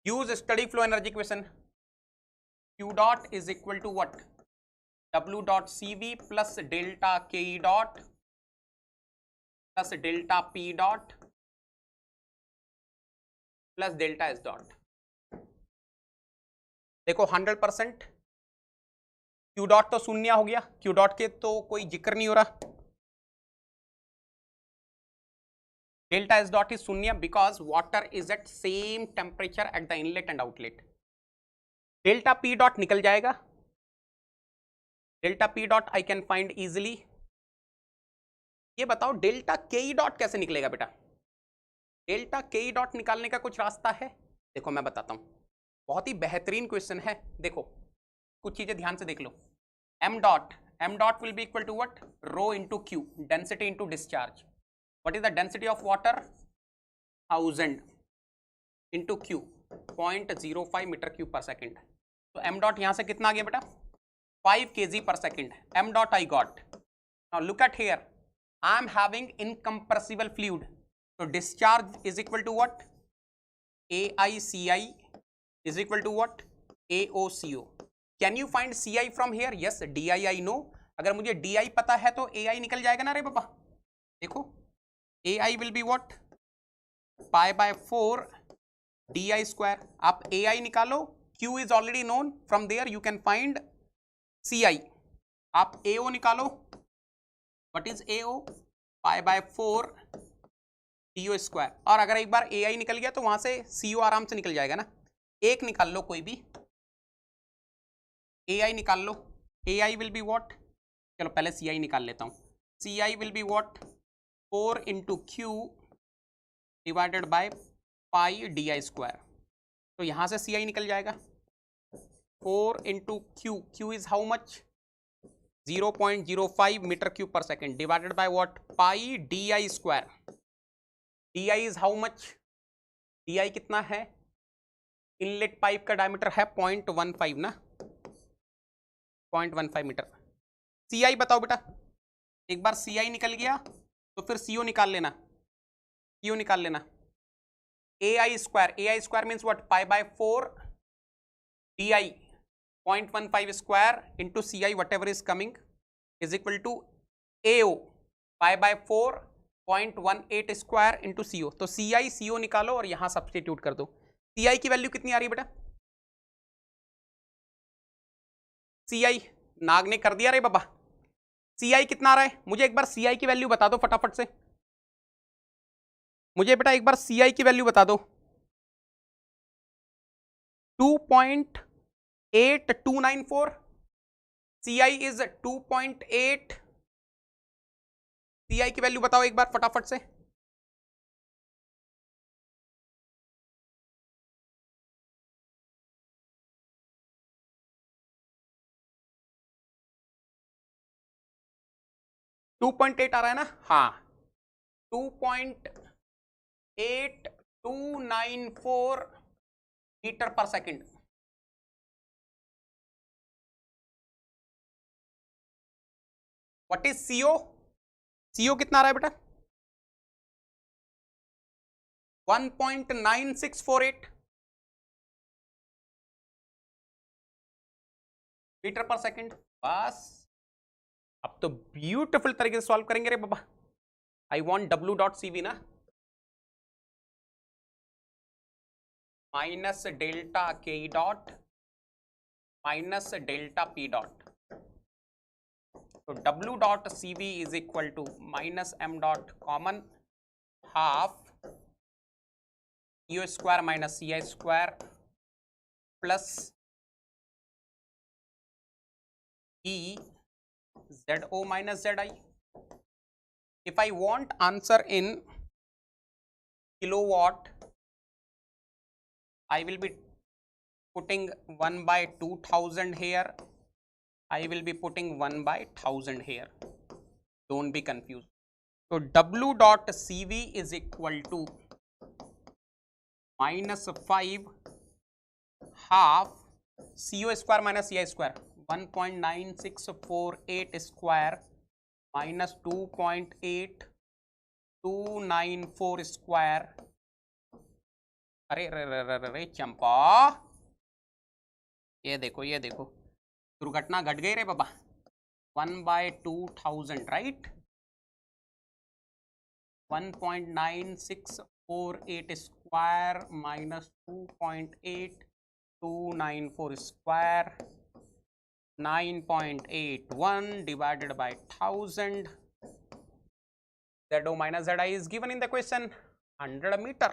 use steady flow energy equation. Q dot is equal to what? W dot CV plus delta Ke dot plus delta P dot plus delta S dot. देखो 100% Q dot तो शून्य हो गया, Q dot के तो कोई जिक्र नहीं हो रहा, delta S dot is शून्य because water is at same temperature at the inlet and outlet. Delta P dot निकल जाएगा, delta P dot I can find easily. ये बताओ डेल्टा Ke dot कैसे निकलेगा बेटा? डेल्टा Ke dot निकालने का कुछ रास्ता है? देखो मैं बताता हूं, बहुत ही बेहतरीन क्वेश्चन है। देखो कुछ चीजें ध्यान से देख लो। m dot will be equal to what? Rho into Q, density into discharge. What is the density of water? 1000 into Q, 0.05 metre cube per second. तो m dot यहां से कितना आ गया बेटा? 5 kg per second. m dot I got. Now look at here, I am having incompressible fluid, so discharge is equal to what? AICI is equal to what? AOCO. Can you find CI from here? Yes, DI I know. अगर मुझे DI पता है तो AI निकल जाएगा ना रे बाबा। देखो AI will be what? pi by 4 DI square. आप AI निकालो, Q is already known, from there you can find CI. आप AO निकालो, what is AO? pi by 4 DO square. और अगर एक बार AI निकल गया तो वहां से CO आराम से निकल जाएगा ना। एक निकाल लो कोई भी, AI निकाल लो, AI will be what? चलो पहले CI निकाल लेता हूं। CI will be what? 4 into Q divided by pi DI square. तो यहां से CI निकल जाएगा, 4 into Q. Q is how much? 0.05 metre cube per second divided by what? Pi DI square. DI is how much? DI कितना है? Inlet pipe का diameter है 0.15 ना, 0.15 मीटर। CI बताओ बेटा, एक बार CI निकल गया तो फिर CO निकाल लेना, CO निकाल लेना। AI square means what? Pi by 4 DI 0.15 square into CI whatever is coming is equal to AO pi by 4.18 square into CO. तो CI CO निकालो और यहां सब्स्टिट्यूट कर दो। CI की वैल्यू कितनी आ रही है बेटा? CI नाग ने कर दिया रे बाबा। CI कितना आ रहा है? मुझे एक बार CI की वैल्यू बता दो फटाफट से, मुझे बेटा एक बार CI की वैल्यू बता दो। 2.8294, CI is 2.8, CI की वैल्यू बताओ एक बार फटाफट से। टू 2.8 आ रहा है ना? हाँ, 2.8294 metre per second. What is CO? CO कितना आ रहा है बेटा? 1.9648 मीटर पर सेकेंड। बस अब तो ब्यूटीफुल तरीके से सॉल्व करेंगे रे बाबा। आई वॉन्ट W.CV ना, minus delta Ke dot minus delta P dot. तो W.CV is equal to minus m dot common half U square minus CI square plus E ZO minus ZI. If I want answer in kilowatt, I will be putting 1 by 2000 here. I will be putting 1 by 1000 here. Don't be confused. So W dot CV is equal to minus 5 half CO square minus CI square. 1.9648 square minus 2.8294 square. अरे रे रे रे रे चंपा, ये देखो दुर्घटना घट गई रे बाबा. 1 by 2000 right. 1.9648 square minus 2.8294 square. 9.81 divided by 1000. ZO minus ZI is given in the question 100 meter.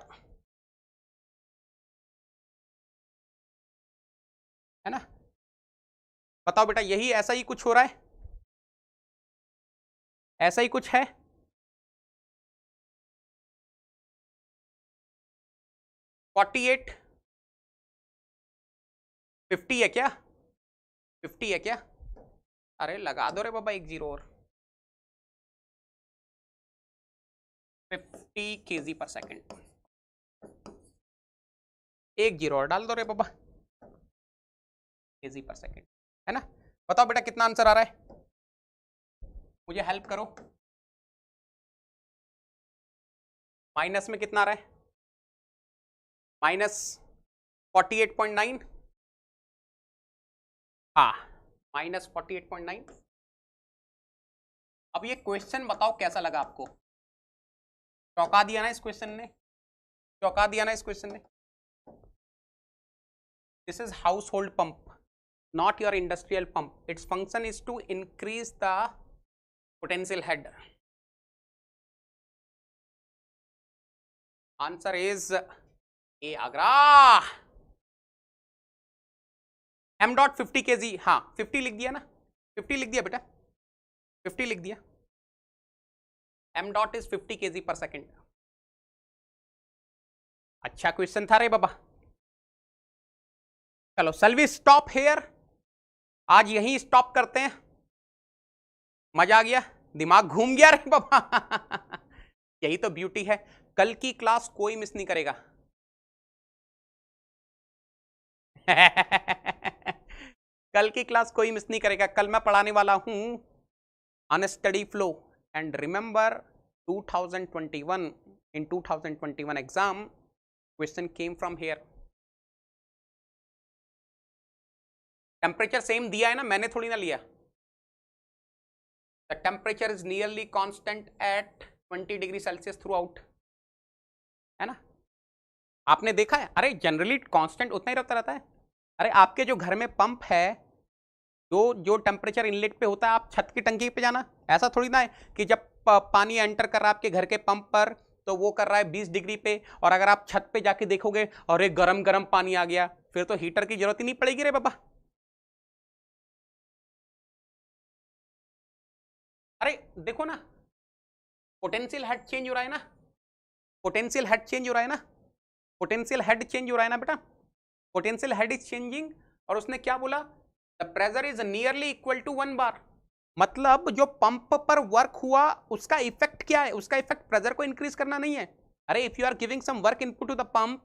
है ना? बताओ बेटा, यही ऐसा ही कुछ हो रहा है, ऐसा ही कुछ है. फोर्टी 50 है क्या? 50 है क्या? अरे लगा दो रे बाबा एक जीरो और. 50 kg पर सेकेंड. एक जीरो और डाल दो रे बाबा. kg पर सेकेंड, है ना? बताओ बेटा कितना आंसर आ रहा है, मुझे हेल्प करो. माइनस में कितना आ रहा है? माइनस 48.9. हाँ, माइनस 48.9. अब ये क्वेश्चन बताओ कैसा लगा आपको? चौंका दिया ना इस क्वेश्चन ने, चौंका दिया ना इस क्वेश्चन ने. This is house hold pump, not your industrial pump. Its function is to increase the potential head. Answer is A, Agra. M dot 50 kg. हाँ 50 लिख दिया ना, 50 लिख दिया बेटा, 50 लिख दिया. M dot is 50 kg per second. अच्छा क्वेश्चन था रे बाबा. चलो shall we stop here? आज यहीं स्टॉप करते हैं. मजा आ गया, दिमाग घूम गया रे बाबा. यही तो ब्यूटी है. कल की क्लास कोई मिस नहीं करेगा. कल की क्लास कोई मिस नहीं करेगा. कल मैं पढ़ाने वाला हूं on steady flow. And remember 2021, in 2021 exam question came from here. Temperature same दिया है ना, मैंने थोड़ी ना लिया. The temperature is nearly constant eight 20 degree Celsius through out, है ना? आपने देखा है? अरे जनरली कांस्टेंट उतना ही रहता है. अरे आपके जो घर में पंप है, जो टेम्परेचर इनलेट पे होता है, आप छत की टंकी पे जाना, ऐसा थोड़ी ना है कि जब पानी एंटर कर रहा है आपके घर के पंप पर तो वो कर रहा है 20 डिग्री पे, और अगर आप छत पे जाके देखोगे और एक गरम गरम पानी आ गया, फिर तो हीटर की जरूरत ही नहीं पड़ेगी रे बाबा. अरे देखो ना, पोटेंशियल हेड चेंज हो रहा है ना, पोटेंशियल हेड चेंज हो रहा है ना, पोटेंशियल हेड चेंज हो रहा है ना बेटा. पोटेंशियल हेड इज चेंजिंग, और उसने क्या बोला? The pressure is nearly equal to 1 bar. मतलब जो पंप पर वर्क हुआ उसका इफेक्ट क्या है? उसका इफेक्ट प्रेशर को इंक्रीज करना नहीं है. अरे if you are giving some work input to the pump,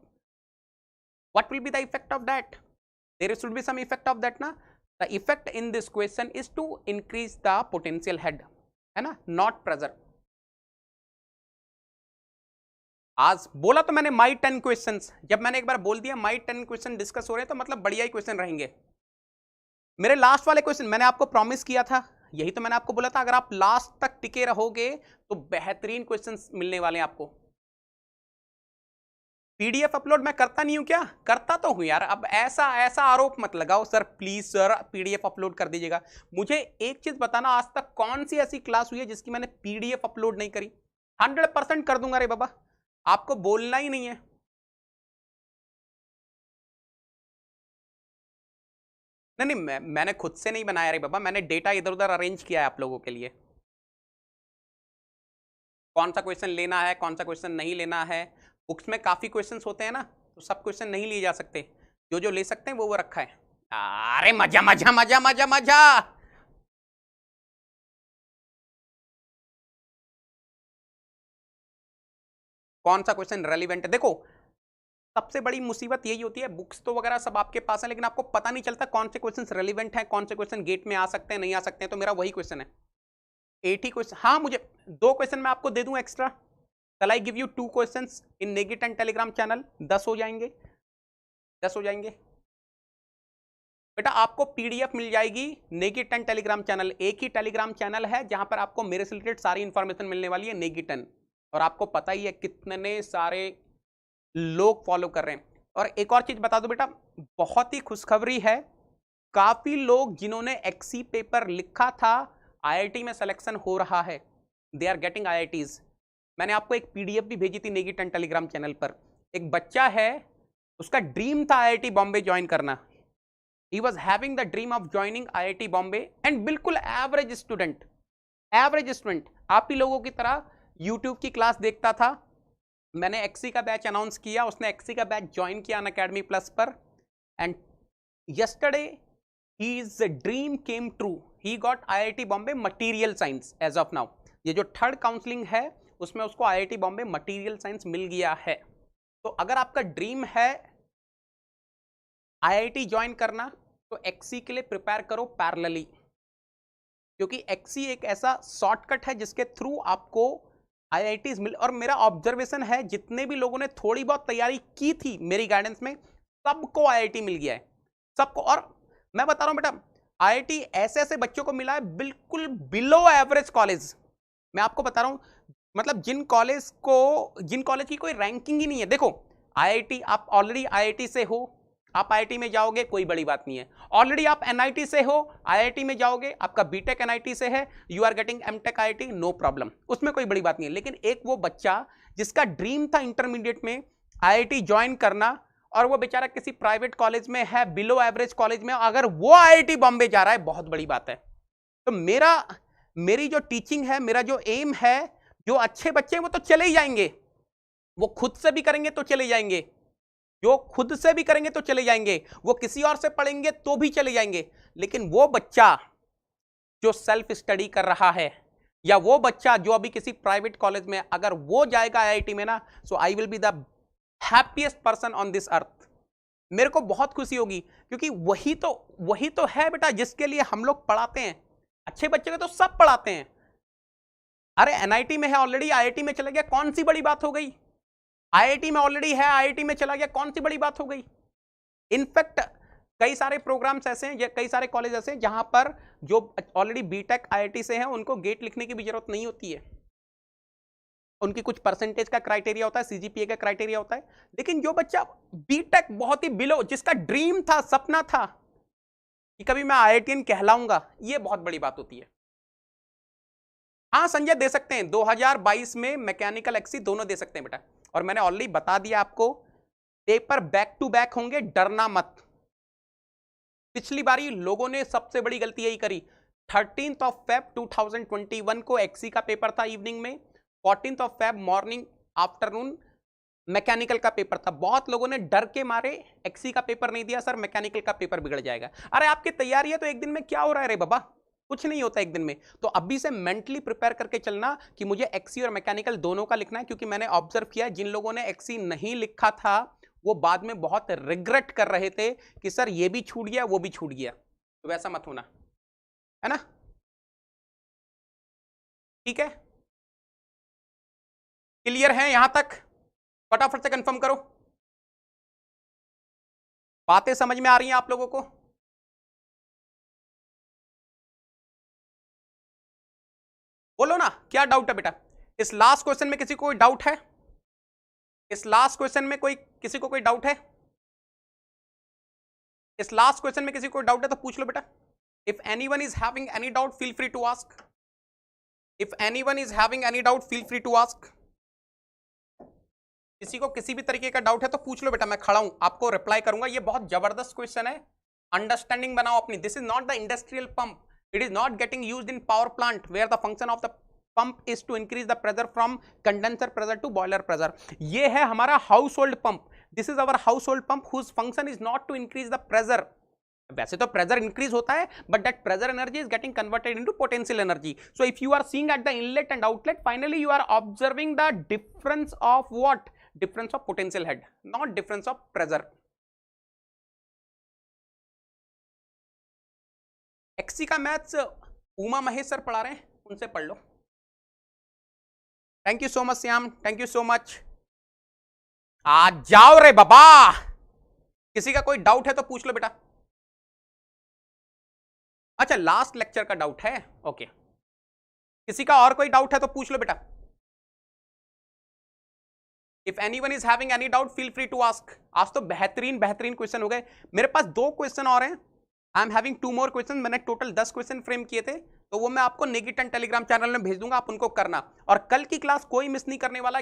what will be the effect of that? There should be some effect of that ना. The effect in this question is to increase the potential head, है ना, not pressure. आज बोला तो मैंने माई 10 questions. जब मैंने एक बार बोल दिया माई 10 क्वेश्चन डिस्कस हो रहे हैं तो मतलब बढ़िया ही क्वेश्चन रहेंगे. मेरे लास्ट वाले क्वेश्चन मैंने आपको प्रॉमिस किया था, यही तो मैंने आपको बोला था, अगर आप लास्ट तक टिके रहोगे तो बेहतरीन क्वेश्चंस मिलने वाले हैं आपको. पीडीएफ अपलोड मैं करता नहीं हूं क्या? करता तो हूं यार. अब ऐसा आरोप मत लगाओ sir, please sir PDF upload कर दीजिएगा. मुझे एक चीज बताना, आज तक कौन सी ऐसी क्लास हुई है जिसकी मैंने पीडीएफ अपलोड नहीं करी? 100% कर दूंगा रे बाबा, आपको बोलना ही नहीं है. नहीं, मैंने खुद से नहीं बनाया रे बाबा, मैंने डेटा इधर उधर अरेंज किया है आप लोगों के लिए. कौन सा क्वेश्चन लेना है, कौन सा क्वेश्चन नहीं लेना है. बुक्स में काफी क्वेश्चंस होते हैं ना, तो सब क्वेश्चन नहीं लिए जा सकते. जो जो ले सकते हैं वो रखा है। अरे मजा मजा मजा मजा मजा। कौन सा क्वेश्चन रेलिवेंट है? देखो सबसे बड़ी मुसीबत यही होती है, बुक्स तो वगैरह सब आपके पास है लेकिन आपको पता नहीं चलता कौन से क्वेश्चन रेलिवेंट हैं, कौन से क्वेश्चन गेट में आ सकते हैं नहीं आ सकते हैं। तो मेरा वही क्वेश्चन है 80 क्वेश्चन। हाँ मुझे 2 क्वेश्चन मैं आपको दे दूं extra. Shall I give you 2 questions in नेगिट एंड टेलीग्राम चैनल? 10 हो जाएंगे, 10 हो जाएंगे बेटा। आपको पीडीएफ मिल जाएगी नेगिट एंड टेलीग्राम चैनल। एक ही टेलीग्राम चैनल है जहां पर आपको मेरे से रिलेटेड सारी इंफॉर्मेशन मिलने वाली है, नेगिट एंड। और आपको पता ही है कितने सारे लोग फॉलो कर रहे हैं। और एक और चीज बता दो बेटा, बहुत ही खुशखबरी है, काफी लोग जिन्होंने एक्सी पेपर लिखा था आईआईटी में सिलेक्शन हो रहा है, दे आर गेटिंग आईआईटीज। मैंने आपको एक पीडीएफ भी भेजी थी नेगिट एंड टेलीग्राम चैनल पर। एक बच्चा है, उसका ड्रीम था आईआईटी बॉम्बे ज्वाइन करना। He was having the dream of joining IIT Bombay and बिल्कुल एवरेज स्टूडेंट, एवरेज स्टूडेंट आप ही लोगों की तरह यूट्यूब की क्लास देखता था। मैंने एक्सी का बैच अनाउंस किया, उसने एक्सी का बैच ज्वाइन किया अनअकैडमी प्लस पर, and yesterday his dream came true, he got IIT Bombay material science as of now. ये जो थर्ड काउंसलिंग है उसमें उसको IIT बॉम्बे मटीरियल साइंस मिल गया है। तो अगर आपका ड्रीम है आईआईटी ज्वाइन करना तो एक्सी के लिए प्रिपेयर करो पैरेलली, क्योंकि एक्सी एक ऐसा शॉर्टकट है जिसके थ्रू आपको आईआईटीज मिल। और मेरा ऑब्जर्वेशन है जितने भी लोगों ने थोड़ी बहुत तैयारी की थी मेरी गाइडेंस में, सबको आईआईटी मिल गया है, सबको। और मैं बता रहा हूं बेटा, आईआईटी ऐसे ऐसे बच्चों को मिला है बिल्कुल बिलो एवरेज कॉलेज। मैं आपको बता रहा हूं, मतलब जिन कॉलेज की कोई रैंकिंग ही नहीं है। देखो आईआईटी, आप ऑलरेडी आईआईटी से हो, आप आईआईटी में जाओगे कोई बड़ी बात नहीं है। ऑलरेडी आप एनआईटी से हो, आईआईटी में जाओगे, आपका बीटेक एनआईटी से है, you are getting MTech IIT, no problem, उसमें कोई बड़ी बात नहीं है। लेकिन एक वो बच्चा जिसका ड्रीम था इंटरमीडिएट में आईआईटी ज्वाइन करना, और वो बेचारा किसी प्राइवेट कॉलेज में है, बिलो एवरेज कॉलेज में, अगर वो आईआईटी बॉम्बे जा रहा है, बहुत बड़ी बात है। तो मेरी जो टीचिंग है, मेरा जो एम है, जो अच्छे बच्चे हैं वो तो चले ही जाएंगे, वो खुद से भी करेंगे तो चले जाएंगे, जो खुद से भी करेंगे तो चले जाएंगे, वो किसी और से पढ़ेंगे तो भी चले जाएंगे। लेकिन वो बच्चा जो सेल्फ स्टडी कर रहा है, या वो बच्चा जो अभी किसी प्राइवेट कॉलेज में, अगर वो जाएगा आईआईटी में ना, so I will be the happiest person on this earth. मेरे को बहुत खुशी होगी, क्योंकि वही तो है बेटा जिसके लिए हम लोग पढ़ाते हैं। अच्छे बच्चे को तो सब पढ़ाते हैं। अरे एनआईटी में है ऑलरेडी, आईआईटी में चला गया, कौन सी बड़ी बात हो गई? आईआईटी में ऑलरेडी है, आईआईटी में चला गया, कौन सी बड़ी बात हो गई? इनफैक्ट कई सारे प्रोग्राम्स ऐसे हैं, कई सारे कॉलेज ऐसे हैं जहां पर जो ऑलरेडी बीटेक आईआईटी से हैं उनको गेट लिखने की भी जरूरत नहीं होती है। उनकी कुछ परसेंटेज का क्राइटेरिया होता है, सीजीपीए का क्राइटेरिया होता है। लेकिन जो बच्चा बीटेक बहुत ही बिलो, जिसका ड्रीम था, सपना था कि कभी मैं आईआईटीएन कहलाऊंगा, ये बहुत बड़ी बात होती है। हाँ संजय दे सकते हैं, 2022 में मैकेनिकल एक्सी दोनों दे सकते हैं बेटा। और मैंने ऑलरेडी बता दिया आपको, पेपर बैक टू बैक होंगे, डरना मत। पिछली बारी लोगों ने सबसे बड़ी गलती यही करी। 13 Feb 2021 को एक्सी का पेपर था इवनिंग में, 14 Feb मॉर्निंग आफ्टरनून मैकेनिकल का पेपर था। बहुत लोगों ने डर के मारे एक्सी का पेपर नहीं दिया, सर मैकेनिकल का पेपर बिगड़ जाएगा। अरे आपकी तैयारी है तो एक दिन में क्या हो रहा है रे बाबा, कुछ नहीं होता एक दिन में। तो अभी से मेंटली प्रिपेयर करके चलना कि मुझे एक्सी और मैकेनिकल दोनों का लिखना है, क्योंकि मैंने ऑब्जर्व किया जिन लोगों ने एक्सी नहीं लिखा था वो बाद में बहुत रिग्रेट कर रहे थे कि सर ये भी छूट गया, वो भी छूट गया। तो वैसा मत होना, है ना? ठीक है, क्लियर है यहां तक? फटाफट से कंफर्म करो, बातें समझ में आ रही हैं आप लोगों को? बोलो ना, क्या डाउट है बेटा? इस लास्ट क्वेश्चन में किसी को कोई डाउट है? इस लास्ट क्वेश्चन में किसी को कोई डाउट है? इस लास्ट क्वेश्चन में किसी को डाउट है तो पूछ लो बेटा। If anyone is having any doubt feel free to ask. If anyone is having any doubt feel free to ask. किसी को किसी भी तरीके का डाउट है तो पूछ लो बेटा, मैं खड़ा हूं, आपको रिप्लाई करूंगा। ये बहुत जबरदस्त क्वेश्चन है, अंडरस्टैंडिंग बनाओ अपनी। This is not the industrial pump, it is not getting used in power plant where the function of the pump is to increase the pressure from condenser pressure to boiler pressure. ये है हमारा household pump, this is our household pump whose function is not to increase the pressure. वैसे तो pressure increase होता है, but that pressure energy is getting converted into potential energy. So if you are seeing at the inlet and outlet, finally you are observing the difference of what, difference of potential head, not difference of pressure. एक्सी का maths Uma Mahesh sir पढ़ा रहे हैं, उनसे पढ़ लो। Thank you so much Shyam, thank you so much. आ जाओ रे बाबा, किसी का कोई डाउट है तो पूछ लो बेटा। अच्छा लास्ट लेक्चर का डाउट है, ओके। किसी का और कोई डाउट है तो पूछ लो बेटा। If anyone is having any doubt feel free to ask. आज तो बेहतरीन बेहतरीन क्वेश्चन हो गए। मेरे पास 2 क्वेश्चन और हैं, I am having 2 more question. मैंने टोटल 10 क्वेश्चन फ्रेम किए थे, तो वो मैं आपको नेगेटिव टेलीग्राम चैनल में भेज दूंगा, आप उनको करना। और कल की क्लास कोई मिस नहीं करने वाला।